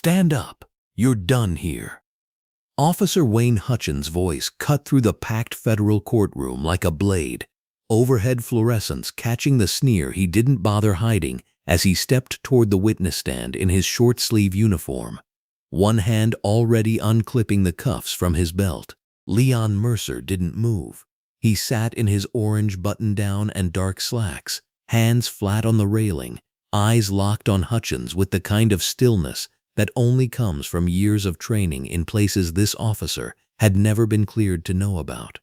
"Stand up. You're done here." Officer Wayne Hutchins' voice cut through the packed federal courtroom like a blade, overhead fluorescence catching the sneer he didn't bother hiding as he stepped toward the witness stand in his short-sleeve uniform, one hand already unclipping the cuffs from his belt. Leon Mercer didn't move. He sat in his orange button-down and dark slacks, hands flat on the railing, eyes locked on Hutchins with the kind of stillness that only comes from years of training in places this officer had never been cleared to know about.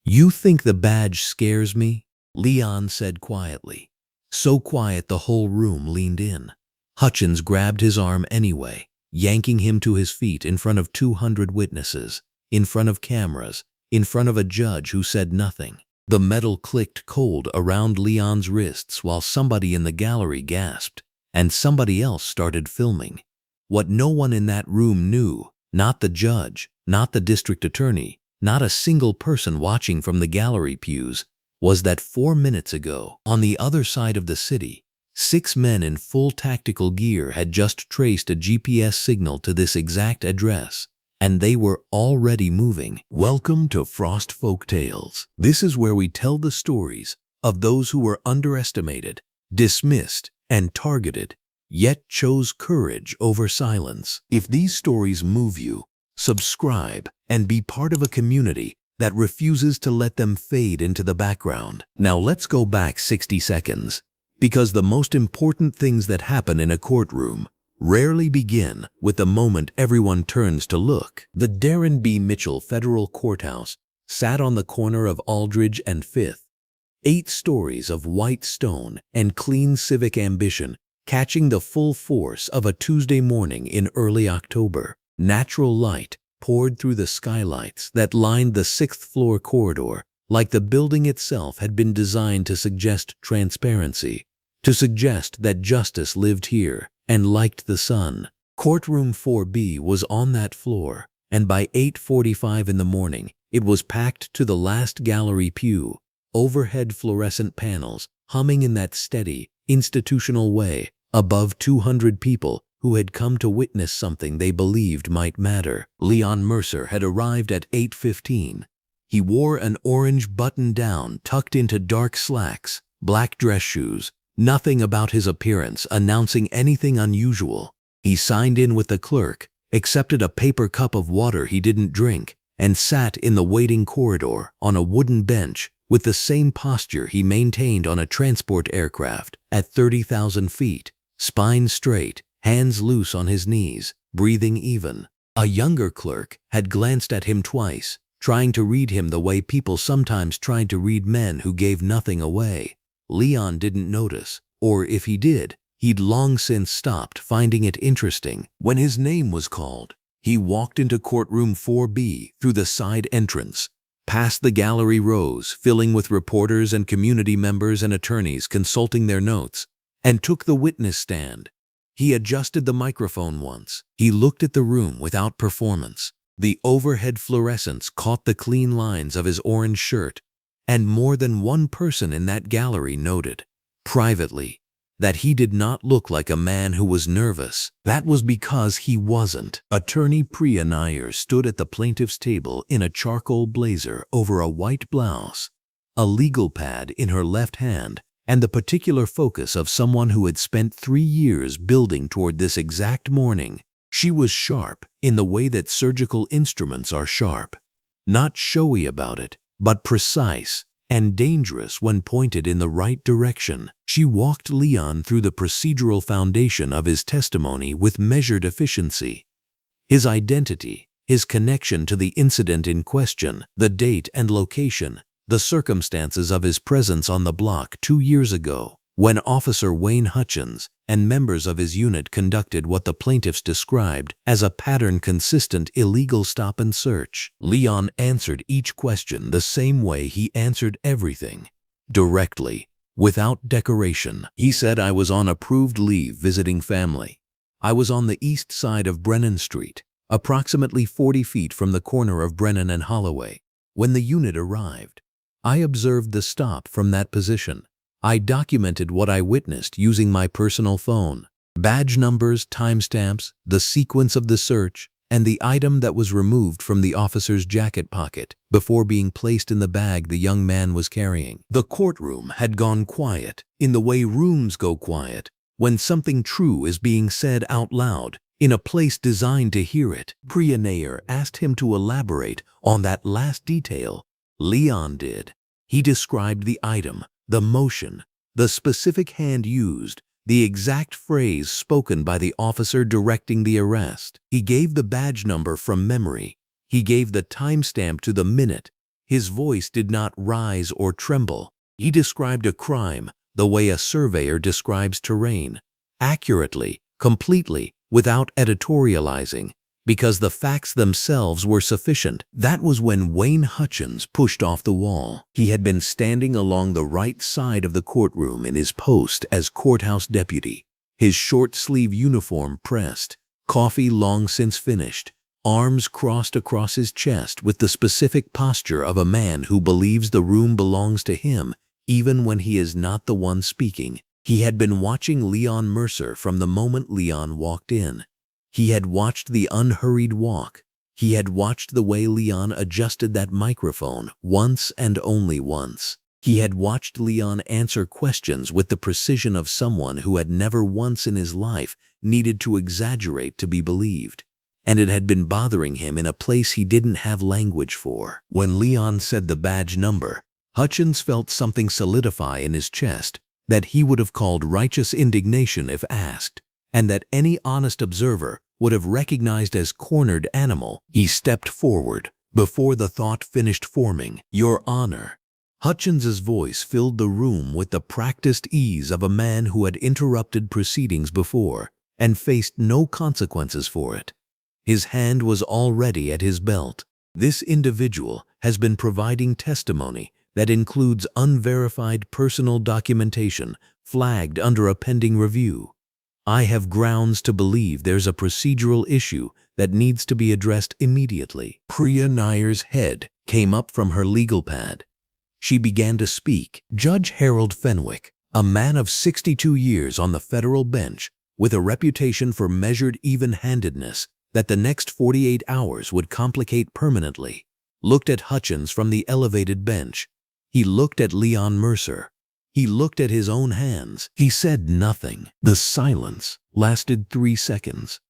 "You think the badge scares me?" Leon said quietly. So quiet the whole room leaned in. Hutchins grabbed his arm anyway, yanking him to his feet in front of 200 witnesses, in front of cameras, in front of a judge who said nothing. The metal clicked cold around Leon's wrists while somebody in the gallery gasped, and somebody else started filming. What no one in that room knew, not the judge, not the district attorney, not a single person watching from the gallery pews, was that 4 minutes ago, on the other side of the city, 6 men in full tactical gear had just traced a GPS signal to this exact address, and they were already moving. Welcome to Frost Folk Tales. This is where we tell the stories of those who were underestimated, dismissed, and targeted, yet chose courage over silence. If these stories move you, subscribe and be part of a community that refuses to let them fade into the background. Now let's go back 60 seconds, because the most important things that happen in a courtroom rarely begin with the moment everyone turns to look. The Darren B. Mitchell Federal Courthouse sat on the corner of Aldridge and 5th. 8 stories of white stone and clean civic ambition catching the full force of a Tuesday morning in early October. Natural light poured through the skylights that lined the 6th floor corridor like the building itself had been designed to suggest transparency, to suggest that justice lived here and liked the sun. Courtroom 4B was on that floor, and by 8:45 in the morning, it was packed to the last gallery pew, overhead fluorescent panels humming in that steady, institutional way, above 200 people who had come to witness something they believed might matter. Leon Mercer had arrived at 8:15. He wore an orange button-down tucked into dark slacks, black dress shoes, nothing about his appearance announcing anything unusual. He signed in with the clerk, accepted a paper cup of water he didn't drink, and sat in the waiting corridor on a wooden bench with the same posture he maintained on a transport aircraft at 30,000 feet, spine straight, hands loose on his knees, breathing even. A younger clerk had glanced at him twice, trying to read him the way people sometimes tried to read men who gave nothing away. Leon didn't notice, or if he did, he'd long since stopped finding it interesting. When his name was called, he walked into courtroom 4B through the side entrance, past the gallery rows filling with reporters and community members and attorneys consulting their notes, and took the witness stand. He adjusted the microphone once. He looked at the room without performance. The overhead fluorescence caught the clean lines of his orange shirt, and more than one person in that gallery noted, privately, that he did not look like a man who was nervous. That was because he wasn't. Attorney Priya Nair stood at the plaintiff's table in a charcoal blazer over a white blouse, a legal pad in her left hand, and the particular focus of someone who had spent 3 years building toward this exact morning. She was sharp in the way that surgical instruments are sharp, not showy about it, but precise and dangerous when pointed in the right direction. She walked Leon through the procedural foundation of his testimony with measured efficiency. His identity, his connection to the incident in question, the date and location, the circumstances of his presence on the block 2 years ago, when Officer Wayne Hutchins and members of his unit conducted what the plaintiffs described as a pattern-consistent illegal stop and search. Leon answered each question the same way he answered everything, directly, without decoration. He said, "I was on approved leave visiting family. I was on the east side of Brennan Street, approximately 40 feet from the corner of Brennan and Holloway. When the unit arrived, I observed the stop from that position. I documented what I witnessed using my personal phone. Badge numbers, timestamps, the sequence of the search, and the item that was removed from the officer's jacket pocket before being placed in the bag the young man was carrying. The courtroom had gone quiet, in the way rooms go quiet when something true is being said out loud in a place designed to hear it. Priya asked him to elaborate on that last detail. Leon did. He described the item, the motion, the specific hand used, the exact phrase spoken by the officer directing the arrest. He gave the badge number from memory. He gave the timestamp to the minute. His voice did not rise or tremble. He described a crime the way a surveyor describes terrain, accurately, completely, without editorializing, because the facts themselves were sufficient. That was when Wayne Hutchins pushed off the wall. He had been standing along the right side of the courtroom in his post as courthouse deputy, his short-sleeve uniform pressed, coffee long since finished, arms crossed across his chest with the specific posture of a man who believes the room belongs to him even when he is not the one speaking. He had been watching Leon Mercer from the moment Leon walked in. He had watched the unhurried walk. He had watched the way Leon adjusted that microphone once and only once. He had watched Leon answer questions with the precision of someone who had never once in his life needed to exaggerate to be believed. And it had been bothering him in a place he didn't have language for. When Leon said the badge number, Hutchins felt something solidify in his chest that he would have called righteous indignation if asked, and that any honest observer would have recognized as cornered animal. He stepped forward before the thought finished forming. "Your Honor." Hutchins's voice filled the room with the practiced ease of a man who had interrupted proceedings before and faced no consequences for it. His hand was already at his belt. "This individual has been providing testimony that includes unverified personal documentation flagged under a pending review. I have grounds to believe there's a procedural issue that needs to be addressed immediately." Priya Nair's head came up from her legal pad. She began to speak. Judge Harold Fenwick, a man of 62 years on the federal bench with a reputation for measured even-handedness that the next 48 hours would complicate permanently, looked at Hutchins from the elevated bench. He looked at Leon Mercer. He looked at his own hands. He said nothing. The silence lasted 3 seconds.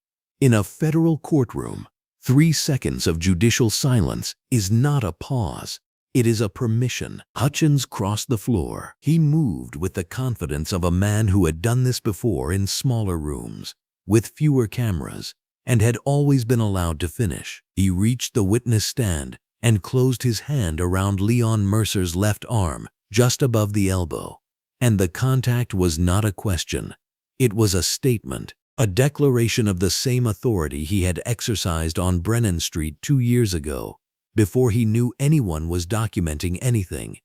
In a federal courtroom, 3 seconds of judicial silence is not a pause. It is a permission. Hutchins crossed the floor. He moved with the confidence of a man who had done this before in smaller rooms, with fewer cameras, and had always been allowed to finish. He reached the witness stand and closed his hand around Leon Mercer's left arm, just above the elbow. And the contact was not a question. It was a statement, a declaration of the same authority he had exercised on Brennan Street 2 years ago, before he knew anyone was documenting anything,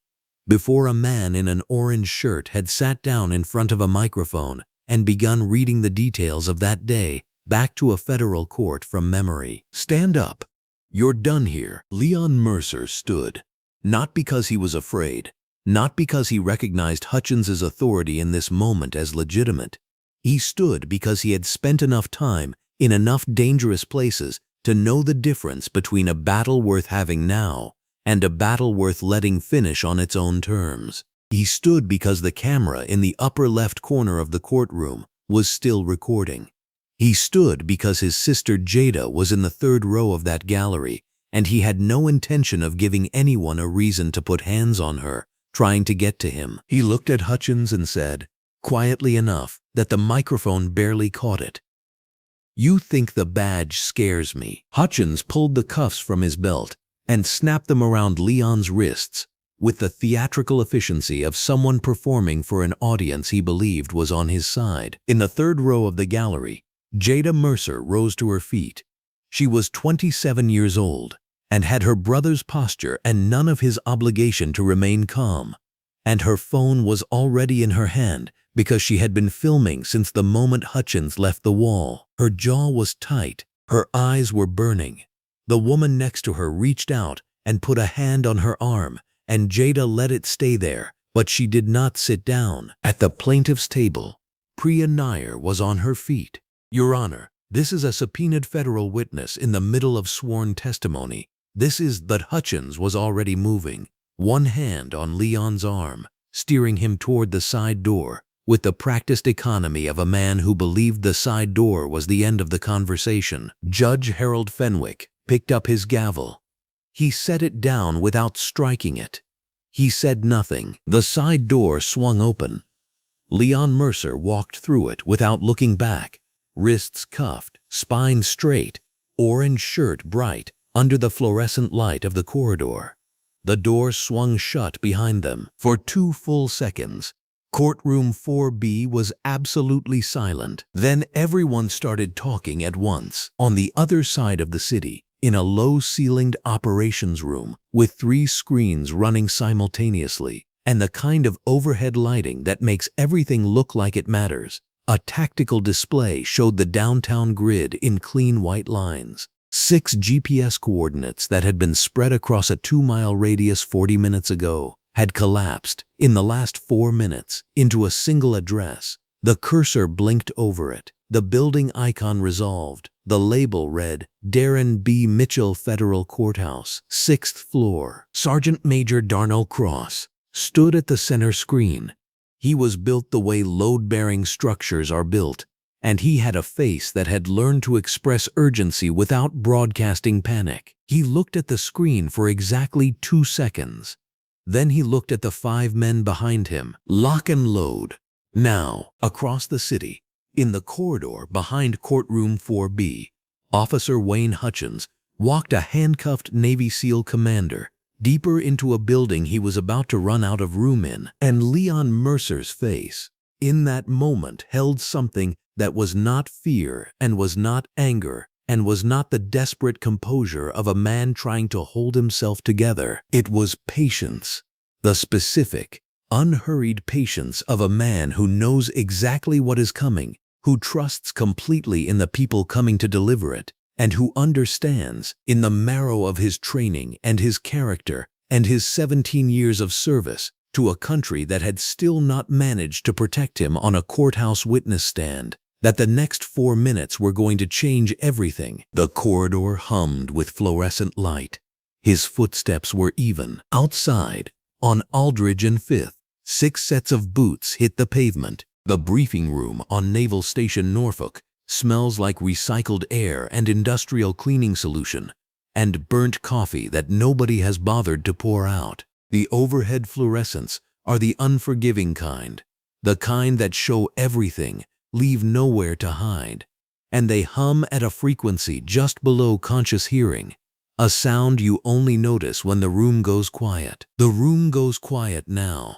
before a man in an orange shirt had sat down in front of a microphone and begun reading the details of that day back to a federal court from memory. "Stand up. You're done here." Leon Mercer stood, not because he was afraid, not because he recognized Hutchins's authority in this moment as legitimate. He stood because he had spent enough time in enough dangerous places to know the difference between a battle worth having now and a battle worth letting finish on its own terms. He stood because the camera in the upper left corner of the courtroom was still recording. He stood because his sister Jada was in the 3rd row of that gallery, and he had no intention of giving anyone a reason to put hands on her, trying to get to him. He looked at Hutchins and said, quietly enough that the microphone barely caught it, "You think the badge scares me." Hutchins pulled the cuffs from his belt and snapped them around Leon's wrists with the theatrical efficiency of someone performing for an audience he believed was on his side. In the 3rd row of the gallery, Jada Mercer rose to her feet. She was 27 years old and had her brother's posture and none of his obligation to remain calm. And her phone was already in her hand because she had been filming since the moment Hutchins left the wall. Her jaw was tight. Her eyes were burning. The woman next to her reached out and put a hand on her arm, and Jada let it stay there, but she did not sit down. At the plaintiff's table, Priya Nair was on her feet. "Your Honor, this is a subpoenaed federal witness in the middle of sworn testimony. This is..." But Hutchins was already moving, one hand on Leon's arm, steering him toward the side door, with the practiced economy of a man who believed the side door was the end of the conversation. Judge Harold Fenwick picked up his gavel. He set it down without striking it. He said nothing. The side door swung open. Leon Mercer walked through it without looking back, wrists cuffed, spine straight, orange shirt bright under the fluorescent light of the corridor. The door swung shut behind them. For 2 full seconds, courtroom 4B was absolutely silent. Then everyone started talking at once. On the other side of the city, in a low-ceilinged operations room with 3 screens running simultaneously, and the kind of overhead lighting that makes everything look like it matters, a tactical display showed the downtown grid in clean white lines. 6 GPS coordinates that had been spread across a 2-mile radius 40 minutes ago had collapsed, in the last 4 minutes, into a single address. The cursor blinked over it, the building icon resolved. The label read, "Darren B. Mitchell Federal Courthouse, 6th floor." Sergeant Major Darnell Cross stood at the center screen. He was built the way load-bearing structures are built, and he had a face that had learned to express urgency without broadcasting panic. He looked at the screen for exactly 2 seconds. Then he looked at the 5 men behind him. Lock and load. Now, across the city, in the corridor behind courtroom 4B, Officer Wayne Hutchins walked a handcuffed Navy SEAL commander deeper into a building he was about to run out of room in. And Leon Mercer's face, in that moment, held something that was not fear and was not anger and was not the desperate composure of a man trying to hold himself together. It was patience, the specific, unhurried patience of a man who knows exactly what is coming, who trusts completely in the people coming to deliver it, and who understands, in the marrow of his training and his character and his 17 years of service to a country that had still not managed to protect him on a courthouse witness stand, that the next 4 minutes were going to change everything. The corridor hummed with fluorescent light. His footsteps were even. Outside, on Aldridge and 5th, 6 sets of boots hit the pavement. The briefing room on Naval Station Norfolk smells like recycled air and industrial cleaning solution, and burnt coffee that nobody has bothered to pour out. The overhead fluorescents are the unforgiving kind, the kind that show everything, leave nowhere to hide. And they hum at a frequency just below conscious hearing, a sound you only notice when the room goes quiet. The room goes quiet now.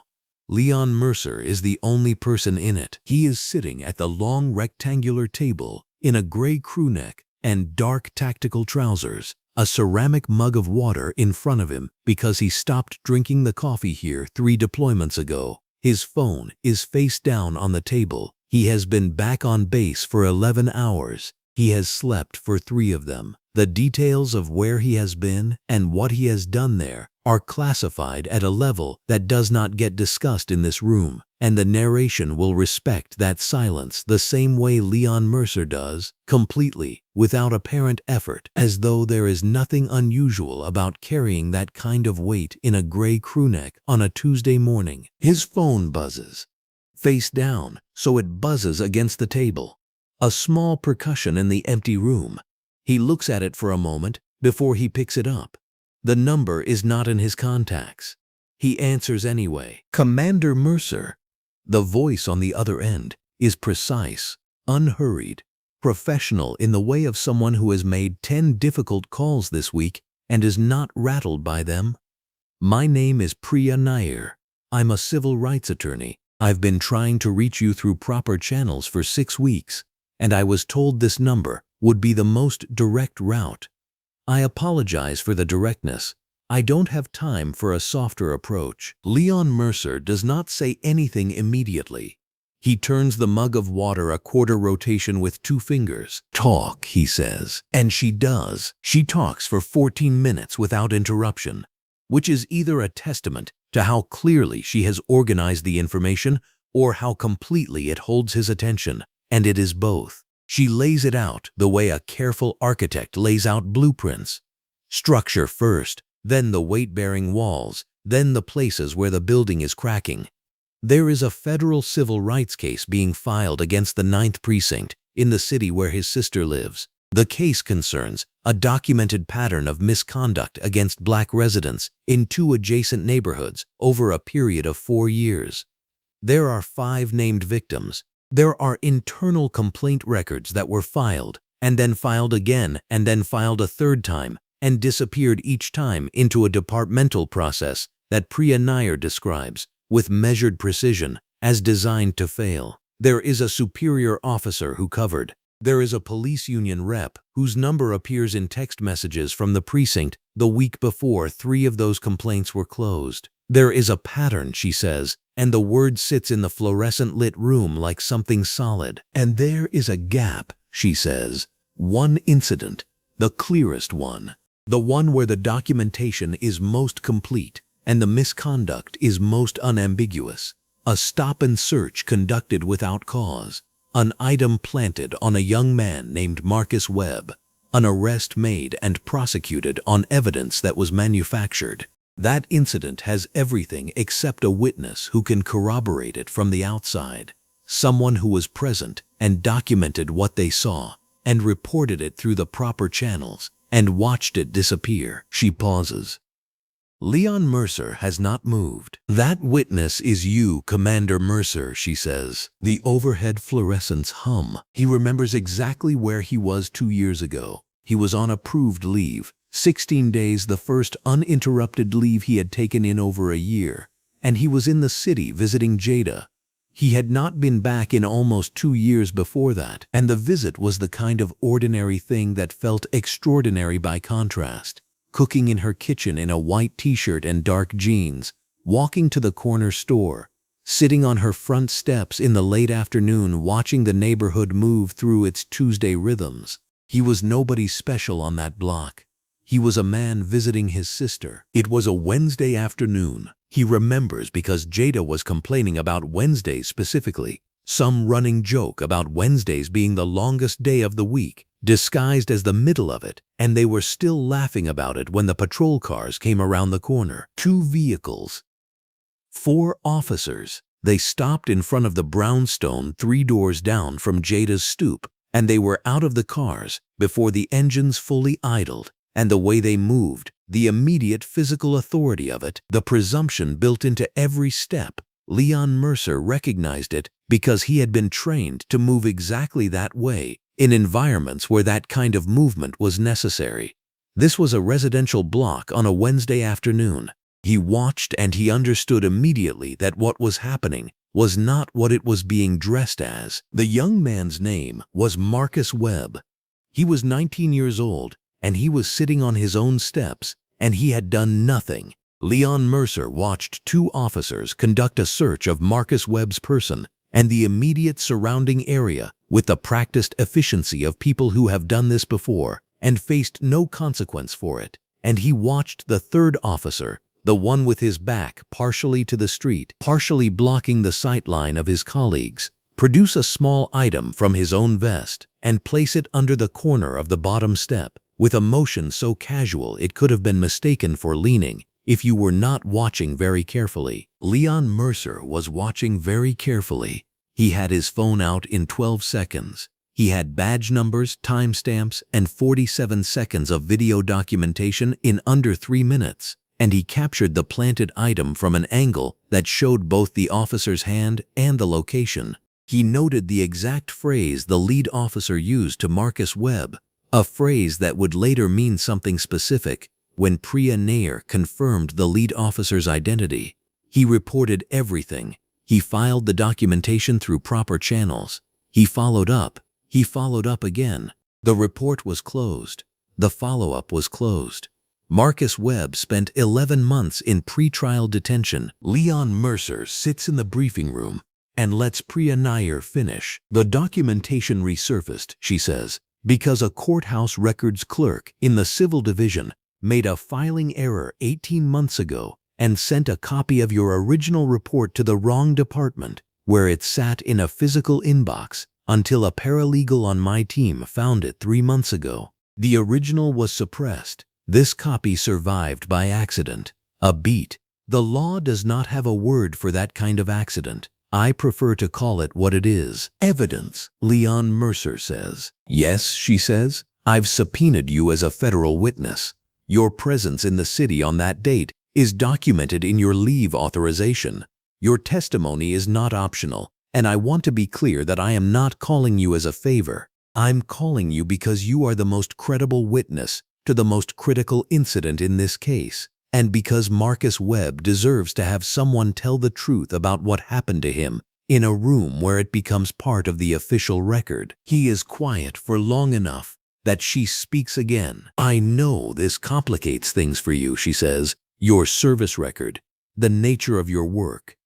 Leon Mercer is the only person in it. He is sitting at the long rectangular table in a gray crewneck and dark tactical trousers, a ceramic mug of water in front of him because he stopped drinking the coffee here 3 deployments ago. His phone is face down on the table. He has been back on base for 11 hours. He has slept for 3 of them. The details of where he has been and what he has done there are classified at a level that does not get discussed in this room, and the narration will respect that silence the same way Leon Mercer does, completely, without apparent effort, as though there is nothing unusual about carrying that kind of weight in a gray crewneck on a Tuesday morning. His phone buzzes. Face down, so it buzzes against the table. A small percussion in the empty room. He looks at it for a moment before he picks it up. The number is not in his contacts. He answers anyway. "Commander Mercer." The voice on the other end is precise, unhurried, professional in the way of someone who has made 10 difficult calls this week and is not rattled by them. "My name is Priya Nair. I'm a civil rights attorney. I've been trying to reach you through proper channels for 6 weeks, and I was told this number would be the most direct route. I apologize for the directness. I don't have time for a softer approach." Leon Mercer does not say anything immediately. He turns the mug of water a quarter rotation with 2 fingers. "Talk," he says. And she does. She talks for 14 minutes without interruption, which is either a testament to how clearly she has organized the information or how completely it holds his attention, and it is both. She lays it out the way a careful architect lays out blueprints. Structure first, then the weight-bearing walls, then the places where the building is cracking. There is a federal civil rights case being filed against the 9th Precinct in the city where his sister lives. The case concerns a documented pattern of misconduct against Black residents in 2 adjacent neighborhoods over a period of 4 years. There are 5 named victims. There are internal complaint records that were filed, and then filed again, and then filed a 3rd time, and disappeared each time into a departmental process that Priya Nair describes, with measured precision, as designed to fail. There is a superior officer who covered. There is a police union rep whose number appears in text messages from the precinct the week before 3 of those complaints were closed. There is a pattern, she says, and the word sits in the fluorescent lit room like something solid. And there is a gap, she says. One incident, the clearest one. The one where the documentation is most complete and the misconduct is most unambiguous. A stop and search conducted without cause. An item planted on a young man named Marcus Webb. An arrest made and prosecuted on evidence that was manufactured. That incident has everything except a witness who can corroborate it from the outside. Someone who was present and documented what they saw and reported it through the proper channels and watched it disappear. She pauses. Leon Mercer has not moved. That witness is you, Commander Mercer, she says. The overhead fluorescents hum. He remembers exactly where he was 2 years ago. He was on approved leave, 16 days, the first uninterrupted leave he had taken in over a year, and he was in the city visiting Jada. He had not been back in almost 2 years before that, and the visit was the kind of ordinary thing that felt extraordinary by contrast. Cooking in her kitchen in a white t-shirt and dark jeans, walking to the corner store, sitting on her front steps in the late afternoon watching the neighborhood move through its Tuesday rhythms. He was nobody special on that block. He was a man visiting his sister. It was a Wednesday afternoon. He remembers because Jada was complaining about Wednesdays specifically, some running joke about Wednesdays being the longest day of the week, disguised as the middle of it, and they were still laughing about it when the patrol cars came around the corner. 2 vehicles. 4 officers. They stopped in front of the brownstone 3 doors down from Jada's stoop, and they were out of the cars before the engines fully idled, and the way they moved, the immediate physical authority of it, the presumption built into every step. Leon Mercer recognized it because he had been trained to move exactly that way in environments where that kind of movement was necessary. This was a residential block on a Wednesday afternoon. He watched and he understood immediately that what was happening was not what it was being dressed as. The young man's name was Marcus Webb. He was 19 years old, and he was sitting on his own steps, and he had done nothing. Leon Mercer watched 2 officers conduct a search of Marcus Webb's person and the immediate surrounding area with the practiced efficiency of people who have done this before and faced no consequence for it. And he watched the 3rd officer, the one with his back partially to the street, partially blocking the sight line of his colleagues, produce a small item from his own vest and place it under the corner of the bottom step with a motion so casual it could have been mistaken for leaning if you were not watching very carefully. Leon Mercer was watching very carefully. He had his phone out in 12 seconds. He had badge numbers, timestamps, and 47 seconds of video documentation in under 3 minutes, and he captured the planted item from an angle that showed both the officer's hand and the location. He noted the exact phrase the lead officer used to Marcus Webb, a phrase that would later mean something specific when Priya Nair confirmed the lead officer's identity. He reported everything. He filed the documentation through proper channels. He followed up. He followed up again. The report was closed. The follow-up was closed. Marcus Webb spent 11 months in pretrial detention. Leon Mercer sits in the briefing room and lets Priya Nair finish. The documentation resurfaced, she says, because a courthouse records clerk in the civil division made a filing error 18 months ago and sent a copy of your original report to the wrong department, where it sat in a physical inbox until a paralegal on my team found it 3 months ago. The original was suppressed. This copy survived by accident. A beat. The law does not have a word for that kind of accident. I prefer to call it what it is. Evidence, Leon Mercer says. Yes, she says. I've subpoenaed you as a federal witness. Your presence in the city on that date is documented in your leave authorization. Your testimony is not optional, and I want to be clear that I am not calling you as a favor. I'm calling you because you are the most credible witness to the most critical incident in this case, and because Marcus Webb deserves to have someone tell the truth about what happened to him in a room where it becomes part of the official record. He is quiet for long enough that she speaks again. I know this complicates things for you, she says. Your service record, the nature of your work.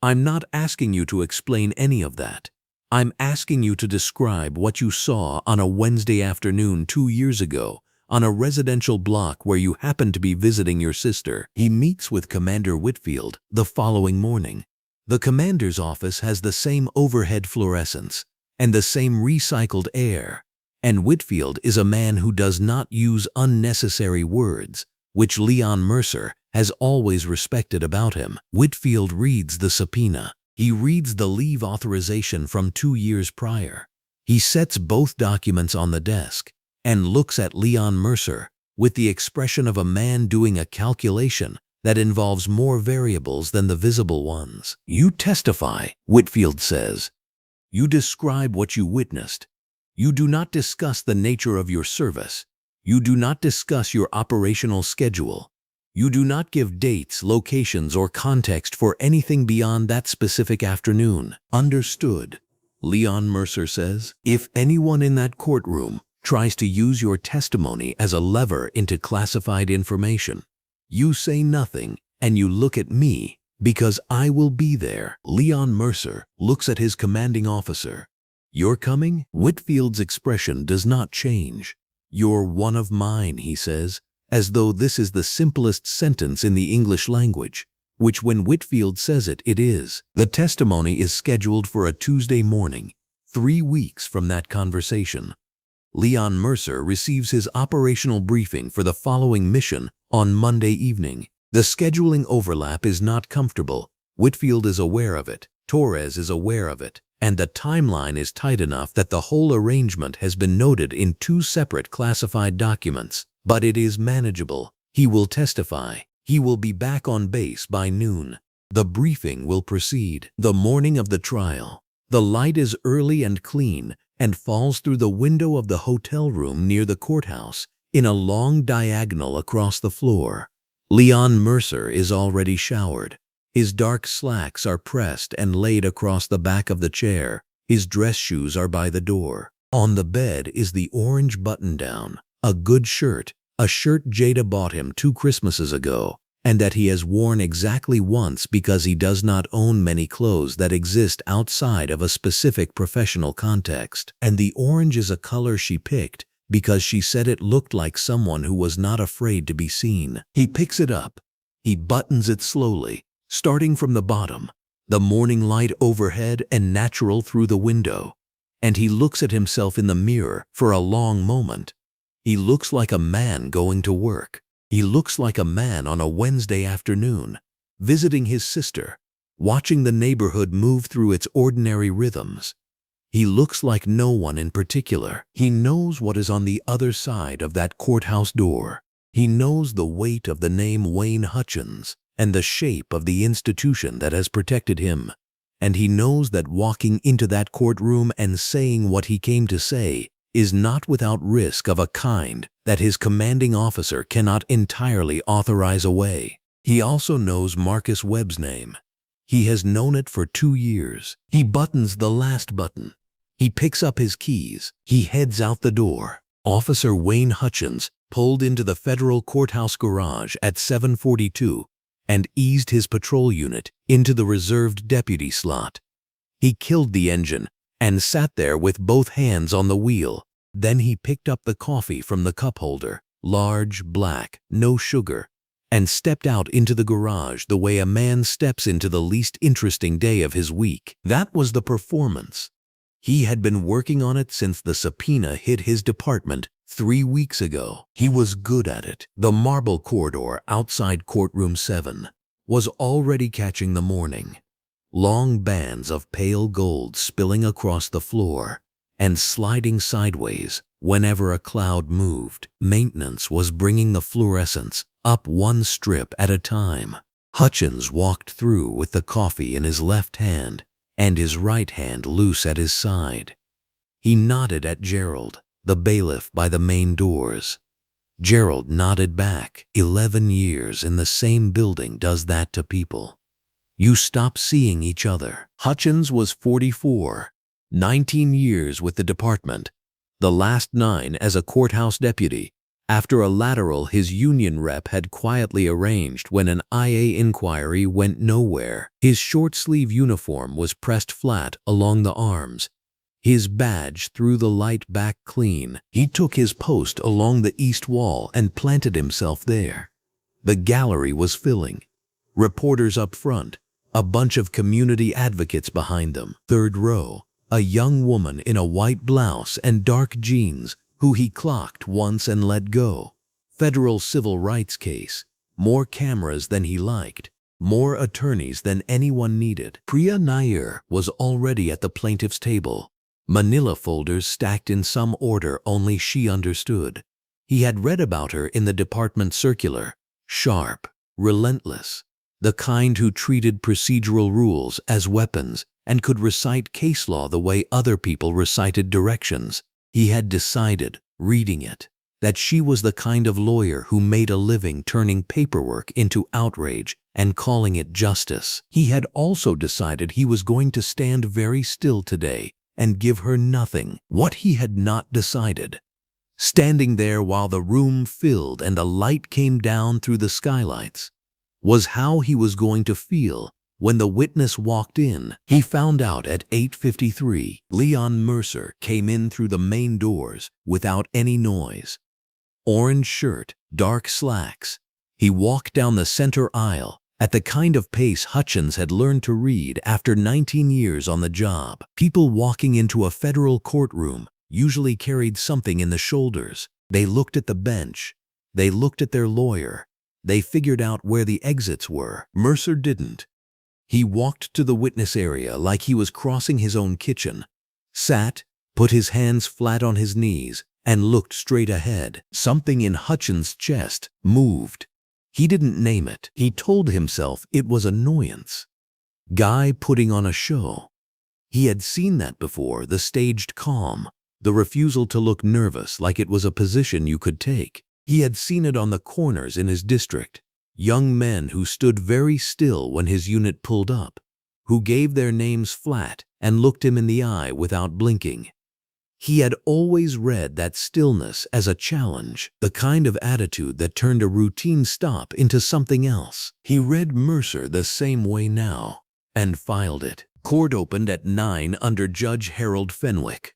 I'm not asking you to explain any of that. I'm asking you to describe what you saw on a Wednesday afternoon 2 years ago on a residential block where you happened to be visiting your sister. He meets with Commander Whitfield the following morning. The commander's office has the same overhead fluorescence and the same recycled air, and Whitfield is a man who does not use unnecessary words, which Leon Mercer has always respected about him. Whitfield reads the subpoena. He reads the leave authorization from 2 years prior. He sets both documents on the desk and looks at Leon Mercer with the expression of a man doing a calculation that involves more variables than the visible ones. You testify, Whitfield says. You describe what you witnessed. You do not discuss the nature of your service. You do not discuss your operational schedule. You do not give dates, locations, or context for anything beyond that specific afternoon. Understood, Leon Mercer says. If anyone in that courtroom tries to use your testimony as a lever into classified information, you say nothing and you look at me because I will be there. Leon Mercer looks at his commanding officer. You're coming? Whitfield's expression does not change. You're one of mine, he says, as though this is the simplest sentence in the English language, which when Whitfield says it, it is. The testimony is scheduled for a Tuesday morning, 3 weeks from that conversation. Leon Mercer receives his operational briefing for the following mission on Monday evening. The scheduling overlap is not comfortable. Whitfield is aware of it. Torres is aware of it. And the timeline is tight enough that the whole arrangement has been noted in 2 separate classified documents. But it is manageable. He will testify. He will be back on base by noon. The briefing will proceed. The morning of the trial. The light is early and clean and falls through the window of the hotel room near the courthouse in a long diagonal across the floor. Leon Mercer is already showered. His dark slacks are pressed and laid across the back of the chair. His dress shoes are by the door. On the bed is the orange button-down, a good shirt, a shirt Jada bought him 2 Christmases ago, and that he has worn exactly once because he does not own many clothes that exist outside of a specific professional context. And the orange is a color she picked because she said it looked like someone who was not afraid to be seen. He picks it up. He buttons it slowly, starting from the bottom, the morning light overhead and natural through the window. And he looks at himself in the mirror for a long moment. He looks like a man going to work. He looks like a man on a Wednesday afternoon, visiting his sister, watching the neighborhood move through its ordinary rhythms. He looks like no one in particular. He knows what is on the other side of that courthouse door. He knows the weight of the name Wayne Hutchins and the shape of the institution that has protected him. And he knows that walking into that courtroom and saying what he came to say is not without risk of a kind that his commanding officer cannot entirely authorize away. He also knows Marcus Webb's name. He has known it for 2 years. He buttons the last button. He picks up his keys. He heads out the door. Officer Wayne Hutchins pulled into the federal courthouse garage at 7:42 and eased his patrol unit into the reserved deputy slot. He killed the engine and sat there with both hands on the wheel. Then he picked up the coffee from the cup holder, large, black, no sugar, and stepped out into the garage the way a man steps into the least interesting day of his week. That was the performance. He had been working on it since the subpoena hit his department 3 weeks ago. He was good at it. The marble corridor outside courtroom 7 was already catching the morning. Long bands of pale gold spilling across the floor and sliding sideways whenever a cloud moved. Maintenance was bringing the fluorescence up one strip at a time. Hutchins walked through with the coffee in his left hand and his right hand loose at his side. He nodded at Gerald, the bailiff by the main doors. Gerald nodded back. 11 years in the same building does that to people. You stop seeing each other. Hutchins was 44, 19 years with the department, the last 9 as a courthouse deputy, after a lateral his union rep had quietly arranged when an IA inquiry went nowhere. His short-sleeve uniform was pressed flat along the arms. His badge threw the light back clean. He took his post along the east wall and planted himself there. The gallery was filling. Reporters up front, a bunch of community advocates behind them. Third row, a young woman in a white blouse and dark jeans who he clocked once and let go. Federal civil rights case. More cameras than he liked. More attorneys than anyone needed. Priya Nair was already at the plaintiff's table. Manila folders stacked in some order only she understood. He had read about her in the department circular. Sharp, relentless, the kind who treated procedural rules as weapons and could recite case law the way other people recited directions. He had decided, reading it, that she was the kind of lawyer who made a living turning paperwork into outrage and calling it justice. He had also decided he was going to stand very still today and give her nothing. What he had not decided, standing there while the room filled and the light came down through the skylights, was how he was going to feel when the witness walked in. He found out at 8:53. Leon Mercer came in through the main doors without any noise. Orange shirt, dark slacks. He walked down the center aisle at the kind of pace Hutchins had learned to read after 19 years on the job. People walking into a federal courtroom usually carried something in the shoulders. They looked at the bench. They looked at their lawyer. They figured out where the exits were. Mercer didn't. He walked to the witness area like he was crossing his own kitchen, sat, put his hands flat on his knees, and looked straight ahead. Something in Hutchins' chest moved. He didn't name it. He told himself it was annoyance. Guy putting on a show. He had seen that before, the staged calm, the refusal to look nervous like it was a position you could take. He had seen it on the corners in his district. Young men who stood very still when his unit pulled up, who gave their names flat and looked him in the eye without blinking. He had always read that stillness as a challenge, the kind of attitude that turned a routine stop into something else. He read Mercer the same way now and filed it. Court opened at 9 under Judge Harold Fenwick.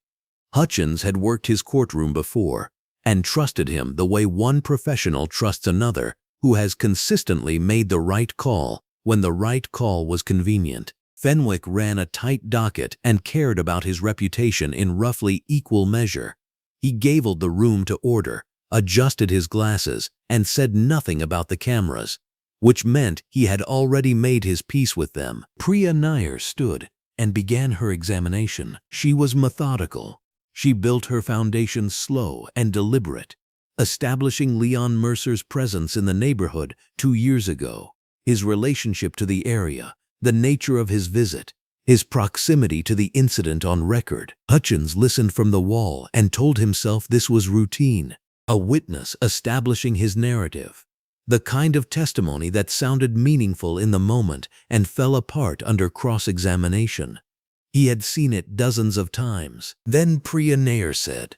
Hutchins had worked his courtroom before and trusted him the way one professional trusts another who has consistently made the right call when the right call was convenient. Fenwick ran a tight docket and cared about his reputation in roughly equal measure. He gavelled the room to order, adjusted his glasses, and said nothing about the cameras, which meant he had already made his peace with them. Priya Nair stood and began her examination. She was methodical. She built her foundation slow and deliberate, establishing Leon Mercer's presence in the neighborhood 2 years ago, his relationship to the area, the nature of his visit, his proximity to the incident on record. Hutchins listened from the wall and told himself this was routine, a witness establishing his narrative, the kind of testimony that sounded meaningful in the moment and fell apart under cross-examination. He had seen it dozens of times. Then Priya Nair said,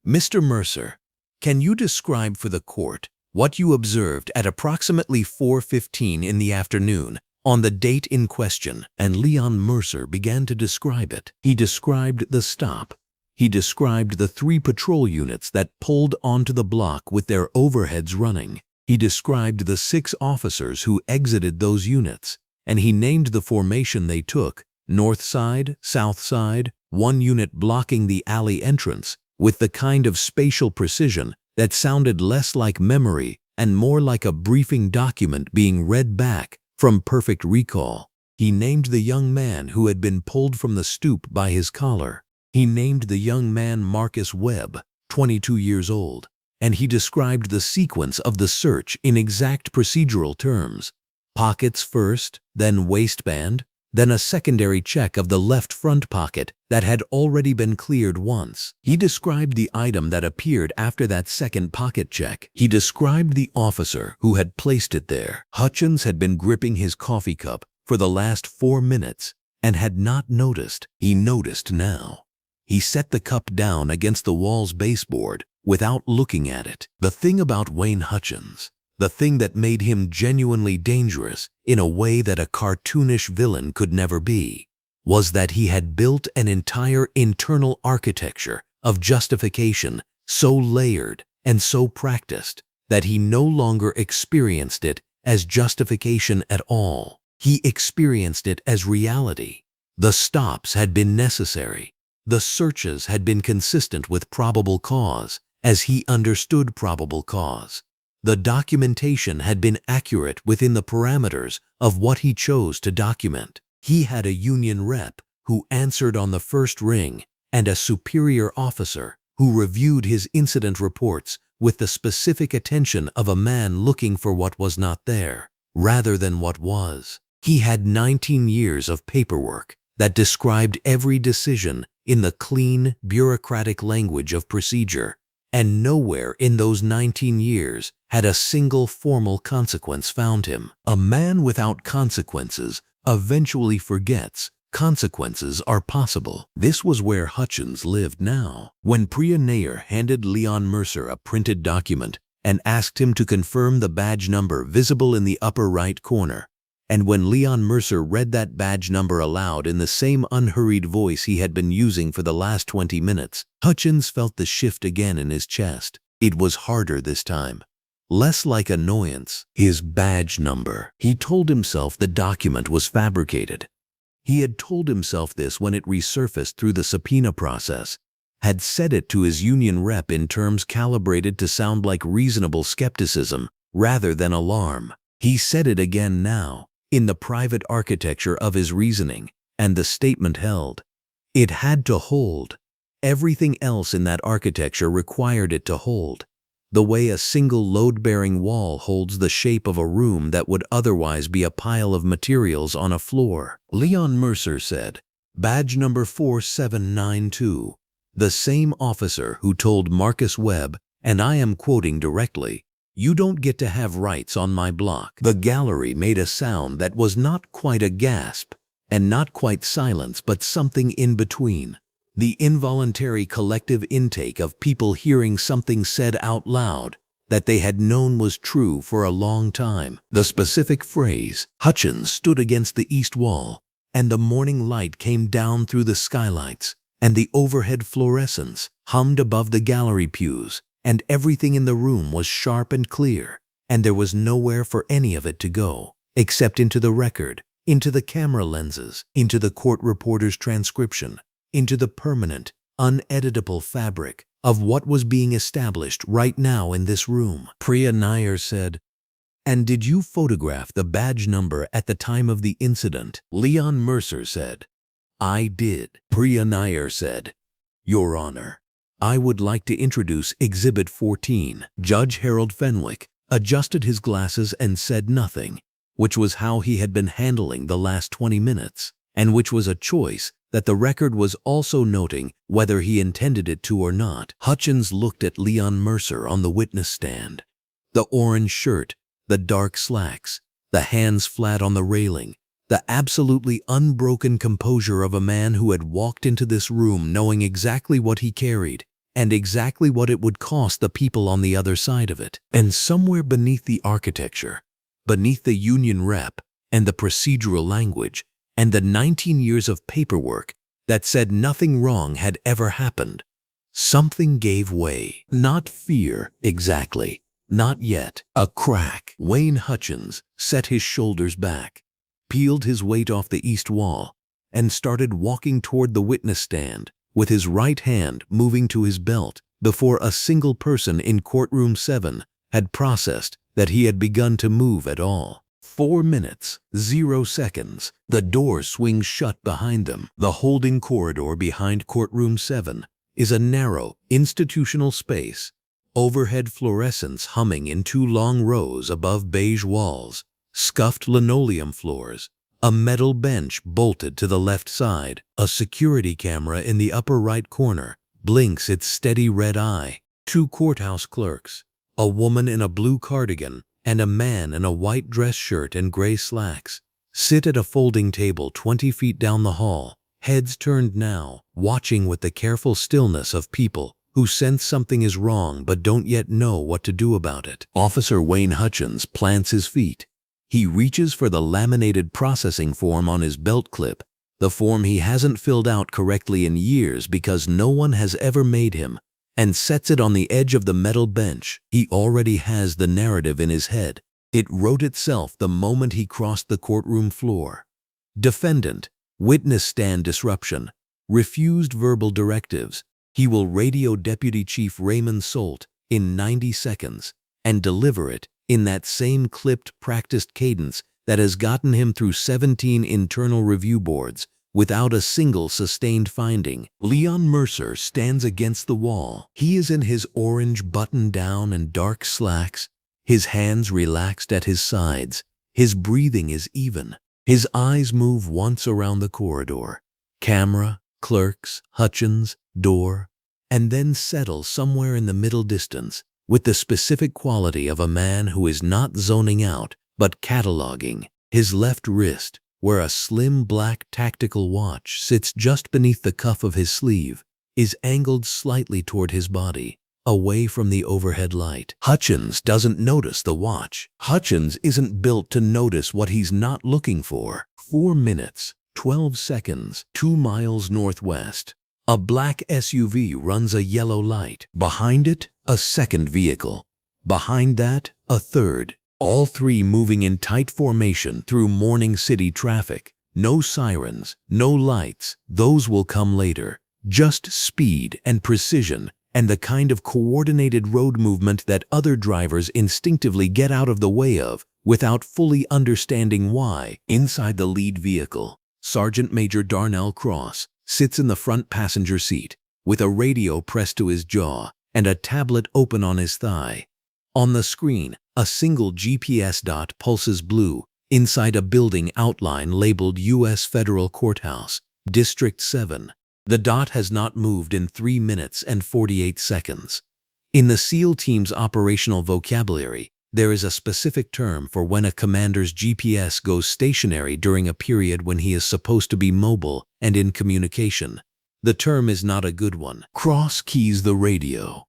"Mr. Mercer, can you describe for the court what you observed at approximately 4:15 in the afternoon on the date in question?" And Leon Mercer began to describe it. He described the stop. He described the 3 patrol units that pulled onto the block with their overheads running. He described the 6 officers who exited those units, and he named the formation they took: north side, south side, one unit blocking the alley entrance, with the kind of spatial precision that sounded less like memory and more like a briefing document being read back from perfect recall. He named the young man who had been pulled from the stoop by his collar. He named the young man Marcus Webb, 22 years old, and he described the sequence of the search in exact procedural terms: pockets first, then waistband, then a secondary check of the left front pocket that had already been cleared once. He described the item that appeared after that second pocket check. He described the officer who had placed it there. Hutchins had been gripping his coffee cup for the last 4 minutes and had not noticed. He noticed now. He set the cup down against the wall's baseboard without looking at it. The thing about Wayne Hutchins, the thing that made him genuinely dangerous in a way that a cartoonish villain could never be, was that he had built an entire internal architecture of justification so layered and so practiced that he no longer experienced it as justification at all. He experienced it as reality. The stops had been necessary. The searches had been consistent with probable cause, as he understood probable cause. The documentation had been accurate within the parameters of what he chose to document. He had a union rep who answered on the first ring and a superior officer who reviewed his incident reports with the specific attention of a man looking for what was not there, rather than what was. He had 19 years of paperwork that described every decision in the clean, bureaucratic language of procedure, and nowhere in those 19 years had a single formal consequence found him. A man without consequences eventually forgets consequences are possible. This was where Hutchins lived now. When Priya Nair handed Leon Mercer a printed document and asked him to confirm the badge number visible in the upper right corner, and when Leon Mercer read that badge number aloud in the same unhurried voice he had been using for the last 20 minutes, Hutchins felt the shift again in his chest. It was harder this time. Less like annoyance. His badge number. He told himself the document was fabricated. He had told himself this when it resurfaced through the subpoena process, had said it to his union rep in terms calibrated to sound like reasonable skepticism rather than alarm. He said it again now, in the private architecture of his reasoning, and the statement held. It had to hold. Everything else in that architecture required it to hold, the way a single load-bearing wall holds the shape of a room that would otherwise be a pile of materials on a floor. Leon Mercer said, "Badge number 4792, the same officer who told Marcus Webb, and I am quoting directly, 'You don't get to have rights on my block.'" The gallery made a sound that was not quite a gasp, and not quite silence, but something in between. The involuntary collective intake of people hearing something said out loud that they had known was true for a long time. The specific phrase. Hutchins stood against the east wall, and the morning light came down through the skylights, and the overhead fluorescents hummed above the gallery pews, and everything in the room was sharp and clear, and there was nowhere for any of it to go, except into the record, into the camera lenses, into the court reporter's transcription, into the permanent, uneditable fabric of what was being established right now in this room. Priya Nair said, "And did you photograph the badge number at the time of the incident?" Leon Mercer said, "I did." Priya Nair said, "Your Honor, I would like to introduce Exhibit 14. Judge Harold Fenwick adjusted his glasses and said nothing, which was how he had been handling the last 20 minutes, and which was a choice that the record was also noting whether he intended it to or not. Hutchins looked at Leon Mercer on the witness stand. The orange shirt, the dark slacks, the hands flat on the railing, the absolutely unbroken composure of a man who had walked into this room knowing exactly what he carried and exactly what it would cost the people on the other side of it. And somewhere beneath the architecture, beneath the union rep and the procedural language, and the 19 years of paperwork that said nothing wrong had ever happened, something gave way. Not fear, exactly, Not yet. A crack. Wayne Hutchins set his shoulders back, peeled his weight off the east wall, and started walking toward the witness stand, with his right hand moving to his belt before a single person in courtroom 7 had processed that he had begun to move at all. 4 minutes, 0 seconds. The door swings shut behind them. The holding corridor behind courtroom 7 is a narrow, institutional space, overhead fluorescents humming in 2 long rows above beige walls, scuffed linoleum floors, a metal bench bolted to the left side. A security camera in the upper right corner blinks its steady red eye. 2 courthouse clerks, a woman in a blue cardigan and a man in a white dress shirt and gray slacks, sit at a folding table 20 feet down the hall, heads turned now, watching with the careful stillness of people who sense something is wrong but don't yet know what to do about it. Officer Wayne Hutchins plants his feet. He reaches for the laminated processing form on his belt clip, the form he hasn't filled out correctly in years because no one has ever made him, and sets it on the edge of the metal bench. He already has the narrative in his head. It wrote itself the moment he crossed the courtroom floor. Defendant, witness stand disruption, refused verbal directives. He will radio Deputy Chief Raymond Solt in 90 seconds and deliver it in that same clipped, practiced cadence that has gotten him through 17 internal review boards without a single sustained finding. Leon Mercer stands against the wall. He is in his orange button-down and dark slacks, his hands relaxed at his sides. His breathing is even. His eyes move once around the corridor. Camera, clerks, Hutchins, door, and then settle somewhere in the middle distance with the specific quality of a man who is not zoning out but cataloging. His left wrist, where a slim black tactical watch sits just beneath the cuff of his sleeve, is angled slightly toward his body, away from the overhead light. Hutchins doesn't notice the watch. Hutchins isn't built to notice what he's not looking for. 4 minutes, 12 seconds, 2 miles northwest. A black SUV runs a yellow light. Behind it, a second vehicle. Behind that, a third. All 3 moving in tight formation through morning city traffic. No sirens, no lights. Those will come later. Just speed and precision and the kind of coordinated road movement that other drivers instinctively get out of the way of without fully understanding why. Inside the lead vehicle, Sergeant Major Darnell Cross sits in the front passenger seat with a radio pressed to his jaw and a tablet open on his thigh. On the screen, a single GPS dot pulses blue inside a building outline labeled U.S. Federal Courthouse, District 7. The dot has not moved in 3 minutes and 48 seconds. In the SEAL team's operational vocabulary, there is a specific term for when a commander's GPS goes stationary during a period when he is supposed to be mobile and in communication. The term is not a good one. Cross keys the radio.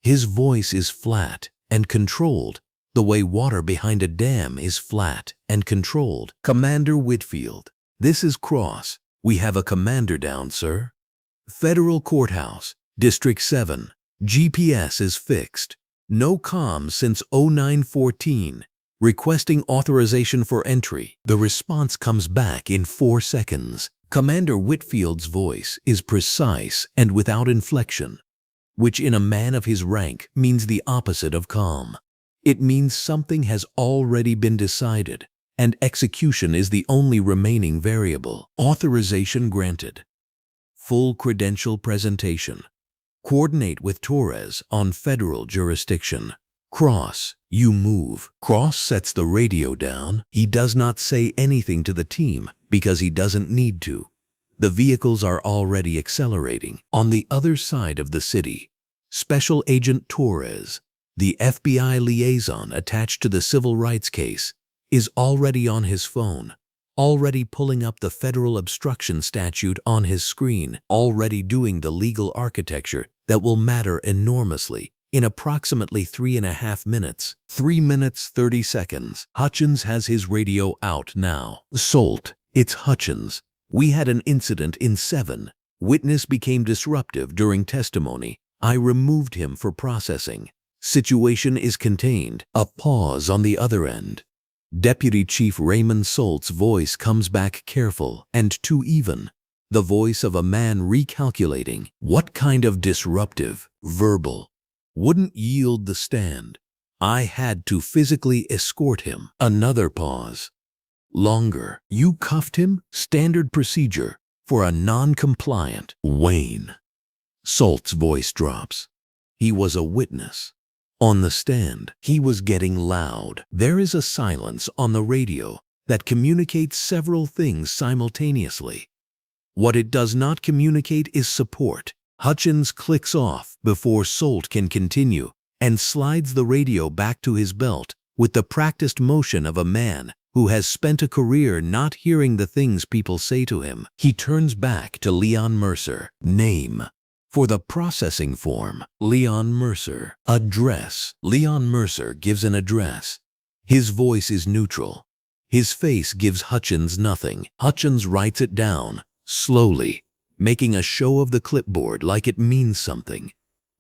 His voice is flat and controlled, the way water behind a dam is flat and controlled. Commander Whitfield, this is Cross. We have a commander down, sir. Federal Courthouse, District 7. GPS is fixed. No comms since 0914. Requesting authorization for entry. The response comes back in 4 seconds. Commander Whitfield's voice is precise and without inflection, which in a man of his rank means the opposite of calm. It means something has already been decided, and execution is the only remaining variable. Authorization granted. Full credential presentation. Coordinate with Torres on federal jurisdiction. Cross, you move. Cross sets the radio down. He does not say anything to the team because he doesn't need to. The vehicles are already accelerating. On the other side of the city, Special Agent Torres, the FBI liaison attached to the civil rights case, is already on his phone, already pulling up the federal obstruction statute on his screen, already doing the legal architecture that will matter enormously in approximately 3.5 minutes. 3 minutes, 30 seconds. Hutchins has his radio out now. Solt, it's Hutchins. We had an incident in 7. Witness became disruptive during testimony. I removed him for processing. Situation is contained. A pause on the other end. Deputy Chief Raymond Salt's voice comes back careful and too even. The voice of a man recalculating. What kind of disruptive, verbal, wouldn't yield the stand? I had to physically escort him. Another pause. Longer. You cuffed him? Standard procedure for a non-compliant. Wayne. Salt's voice drops. He was a witness. On the stand, he was getting loud. There is a silence on the radio that communicates several things simultaneously. What it does not communicate is support. Hutchins clicks off before Salt can continue and slides the radio back to his belt with the practiced motion of a man who has spent a career not hearing the things people say to him. He turns back to Leon Mercer. Name. For the processing form, Leon Mercer. Address. Leon Mercer gives an address. His voice is neutral. His face gives Hutchins nothing. Hutchins writes it down, slowly, making a show of the clipboard like it means something.